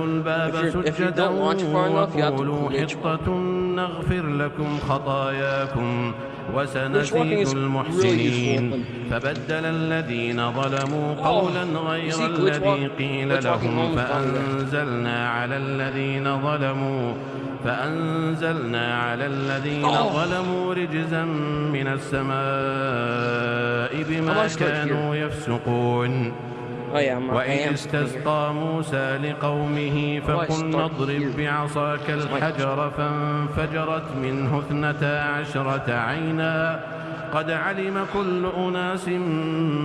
S11: الباب سجدا وقولوا حطة نغفر لكم خطاياكم وسنزيد المحسنين. فبدل الذين ظلموا قولا غير الذي قيل لهم فأنزلنا على الذين ظلموا رجزا من السماء بما كانوا يفسقون. وإذ استسقى موسى لقومه فقلنا اضرب بعصاك الحجر فانفجرت منه 12 عينا قد علم كل أناس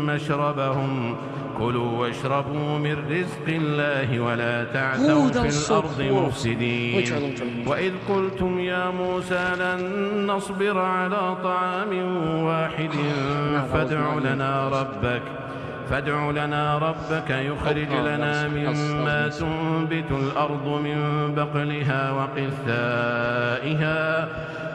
S11: مشربهم كلوا واشربوا من رزق الله ولا تعثوا في الأرض مفسدين. وإذ قلتم يا موسى لن نصبر على طعام واحد فادع لنا ربك يخرج لنا مما تنبت الأرض من بقلها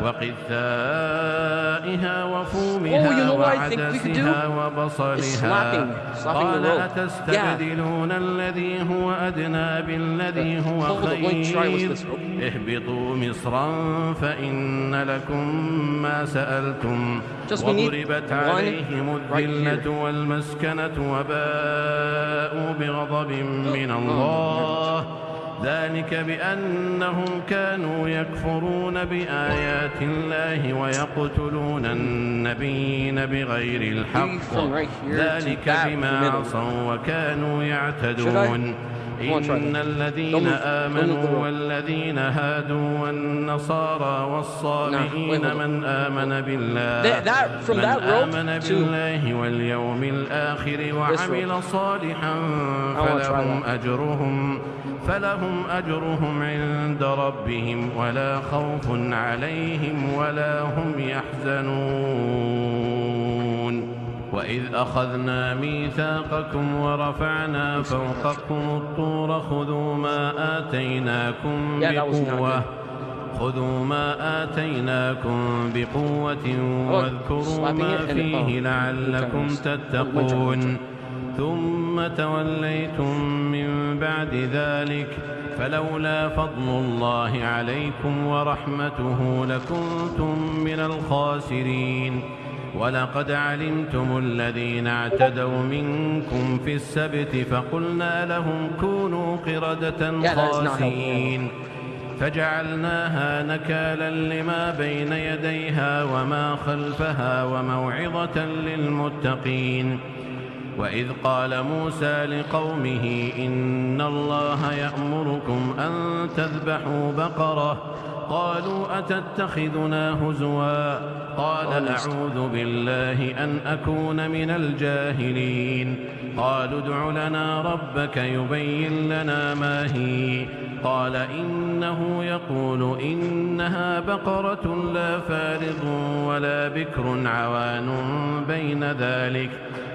S11: وقثائها وفومها وعدسها وبصلها قال أتستبدلون الذي هو أدنى بالذي هو خير اهبطوا مصرا فإن لكم ما سألتم وضربت عليهم الذلة والمسكنة وباءوا بغضب من الله ذلك بأنهم كانوا يكفرون بآيات الله ويقتلون النبيين بغير الحق ذلك بما عصوا وكانوا يعتدون. إن الذين آمنوا والذين هادوا والنصارى والصابئين من آمن بالله واليوم الآخر وعمل صالحا فلهم أجرهم عند ربهم ولا خوف عليهم ولا هم يحزنون. وإذ أخذنا ميثاقكم ورفعنا فوقكم الطور خذوا ما آتيناكم بقوة واذكروا ما فيه لعلكم تتقون. ثم توليتم من بعد ذلك فلولا فضل الله عليكم ورحمته لكنتم من الخاسرين. ولقد علمتم الذين اعتدوا منكم في السبت فقلنا لهم كونوا قردة خاسئين فجعلناها نكالا لما بين يديها وما خلفها وموعظة للمتقين. وإذ قال موسى لقومه إن الله يأمركم أن تذبحوا بقرة قالوا أتتخذنا هزوا قال أعوذ بالله أن أكون من الجاهلين. قالوا ادع لنا ربك يبين لنا ما هي قال إنه يقول إنها بقرة لا فارض ولا بكر عوان بين ذلك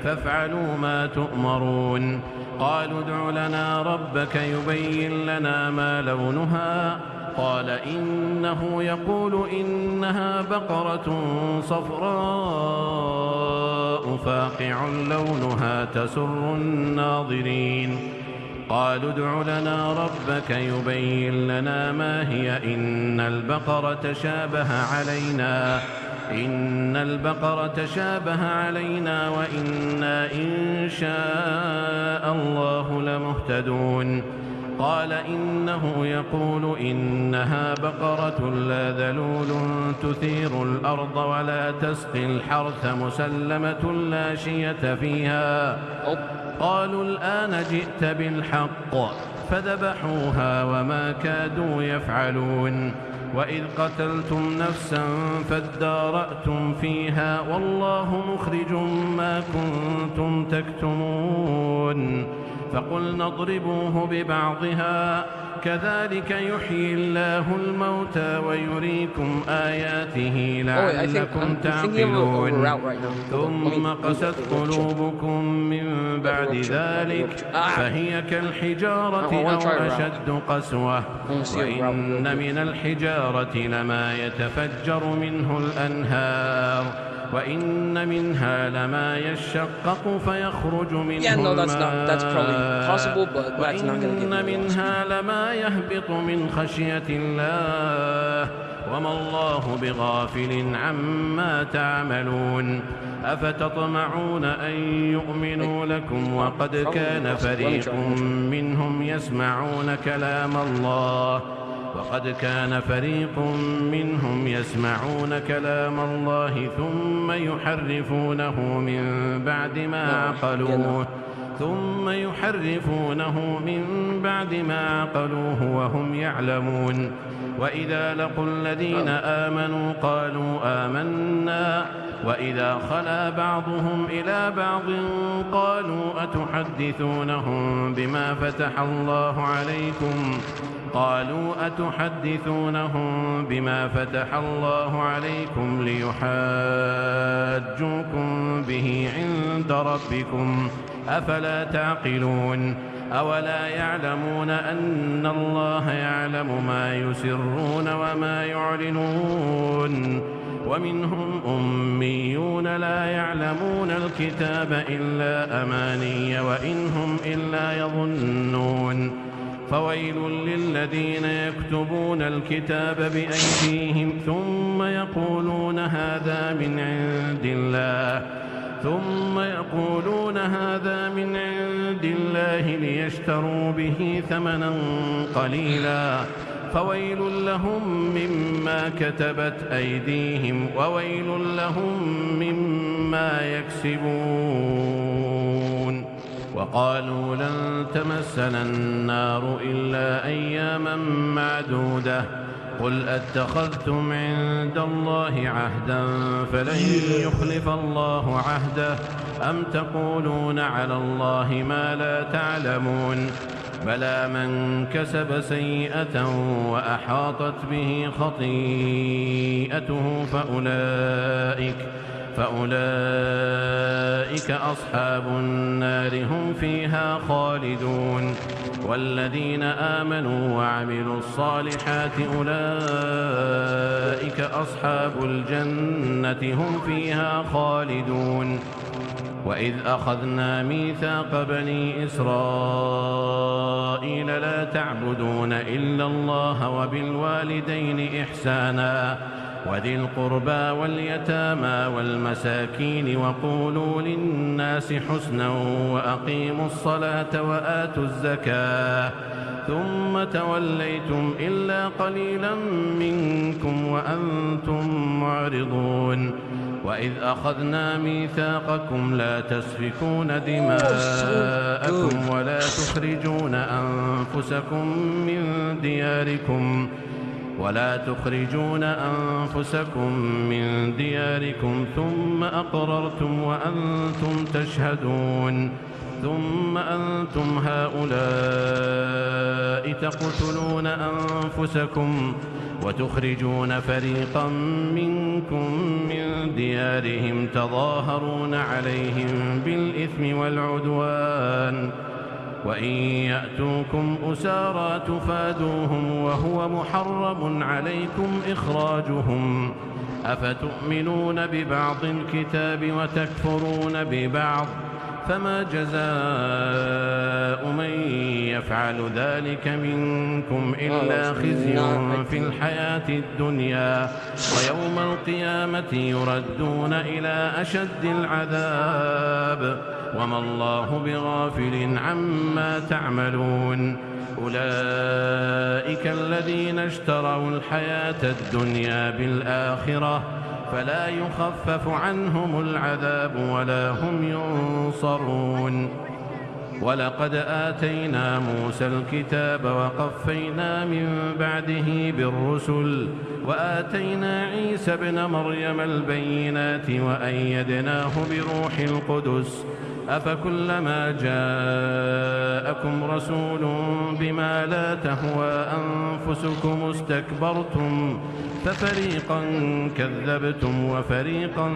S11: فافعلوا ما تؤمرون. قالوا ادع لنا ربك يبين لنا ما لونها قال إنه يقول إنها بقرة صفراء فاقع لونها تسر الناظرين. قالوا ادع لنا ربك يبين لنا ما هي إن البقرة تشابه علينا وإنا إن شاء الله لمهتدون. قال إنه يقول إنها بقرة لا ذلول تثير الأرض ولا تسقي الحرث مسلمة لا شية فيها. قالوا الآن جئت بالحق فذبحوها وما كادوا يفعلون. وإذ قتلتم نفسا فادارأتم فيها والله مخرج ما كنتم تكتمون. فقلنا اضربوه ببعضها كذلك يحيي الله الموتى ويريكم آياته لعلكم تعقلون. ثم قست قلوبكم من بعد ذلك فهي كالحجارة أو أشد قسوة. وإن من الحجارة لما يتفجر منه الأنهار وإن منها لما يشقق فيخرج منه الماء وإن منها لما يهبط من خشية الله وما الله بغافل عما تعملون. أفتطمعون أن يؤمنوا لكم وقد كان فريق منهم يسمعون كلام الله ثم يحرفونه من بعد ما عقلوه وهم يعلمون. وإذا لقوا الذين آمنوا قالوا آمنا وإذا خلا بعضهم إلى بعض قالوا أتحدثونهم بما فتح الله عليكم ليحاجوكم به عند ربكم أفلا تعقلون. أولا يعلمون أن الله يعلم ما يسرون وما يعلنون. ومنهم أميون لا يعلمون الكتاب إلا أماني وإن هم إلا يظنون. فويل للذين يكتبون الكتاب بأيديهم ثم يقولون هذا من عند الله ليشتروا به ثمنا قليلا فويل لهم مما كتبت أيديهم وويل لهم مما يكسبون. وقالوا لن تمسنا النار إلا أياما معدودة قل أتخذتم عند الله عهدا فلن يخلف الله عهده أم تقولون على الله ما لا تعلمون. بلى من كسب سيئة وأحاطت به خطيئته فأولئك أصحاب النار هم فيها خالدون. والذين آمنوا وعملوا الصالحات أولئك أصحاب الجنة هم فيها خالدون. وإذ أخذنا ميثاق بني إسرائيل لا تعبدون إلا الله وبالوالدين إحسانا وذي القربى واليتامى والمساكين وقولوا للناس حسنا وأقيموا الصلاة وآتوا الزكاة ثم توليتم إلا قليلا منكم وأنتم معرضون. وإذ أخذنا ميثاقكم لا تسفكون دماءكم ولا تخرجون أنفسكم من دياركم ثم أقررتم وأنتم تشهدون. ثم أنتم هؤلاء تقتلون أنفسكم وتخرجون فريقا منكم من ديارهم تظاهرون عليهم بالإثم والعدوان وإن يأتوكم أسارى تفادوهم وهو محرم عليكم إخراجهم. أفتؤمنون ببعض الكتاب وتكفرون ببعض فما جزاء من يفعل ذلك منكم إلا خزي في الحياة الدنيا ويوم القيامة يردون إلى أشد العذاب وما الله بغافل عما تعملون. أولئك الذين اشتروا الحياة الدنيا بالآخرة فلا يخفف عنهم العذاب ولا هم ينصرون ولقد آتينا موسى الكتاب وقفينا من بعده بالرسل وآتينا عيسى ابن مريم البينات وأيدناه بروح القدس أفكلما جاءكم رسول بما لا تهوى أنفسكم استكبرتم ففريقا كذبتم وفريقا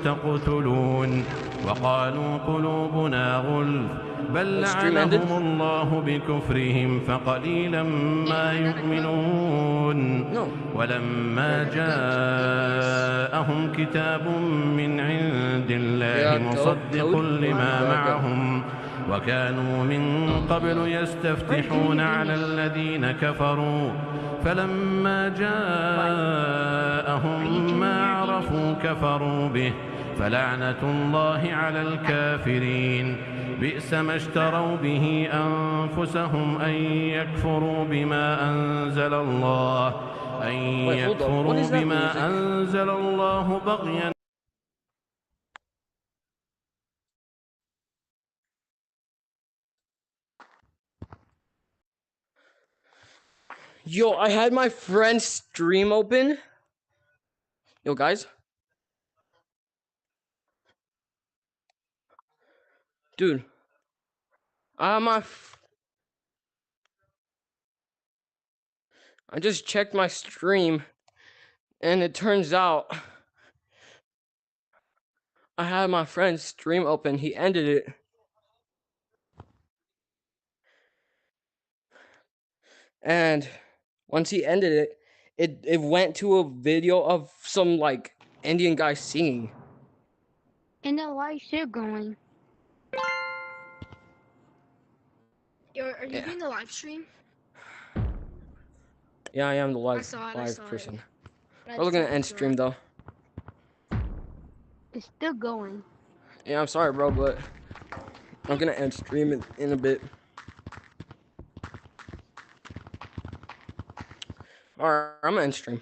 S11: تقتلون وقالوا قلوبنا غلف بل لعنهم الله بكفرهم فقليلا ما يؤمنون ولما جاءهم كتاب من عند الله مصدق لما معهم وكانوا من قبل يستفتحون على الذين كفروا فلما جاءهم ما عرفوا كفروا به فلعنة الله على الكافرين بئس ما اشتروا به أنفسهم أن يكفروا بما أنزل الله بغيا
S8: Yo, I had my friend's stream open. Yo, guys. Dude. I just checked my stream, and it turns out I had my friend's stream open. He ended it. And once he ended it, it went to a video of some like Indian guy singing.
S4: And then why is shit going?
S2: Yo, are you doing the live stream?
S8: Yeah, I am the live person. We're gonna end stream though.
S4: It's still going.
S8: Yeah, I'm sorry, bro, but I'm gonna end stream in a bit. Alright, I'm gonna end stream.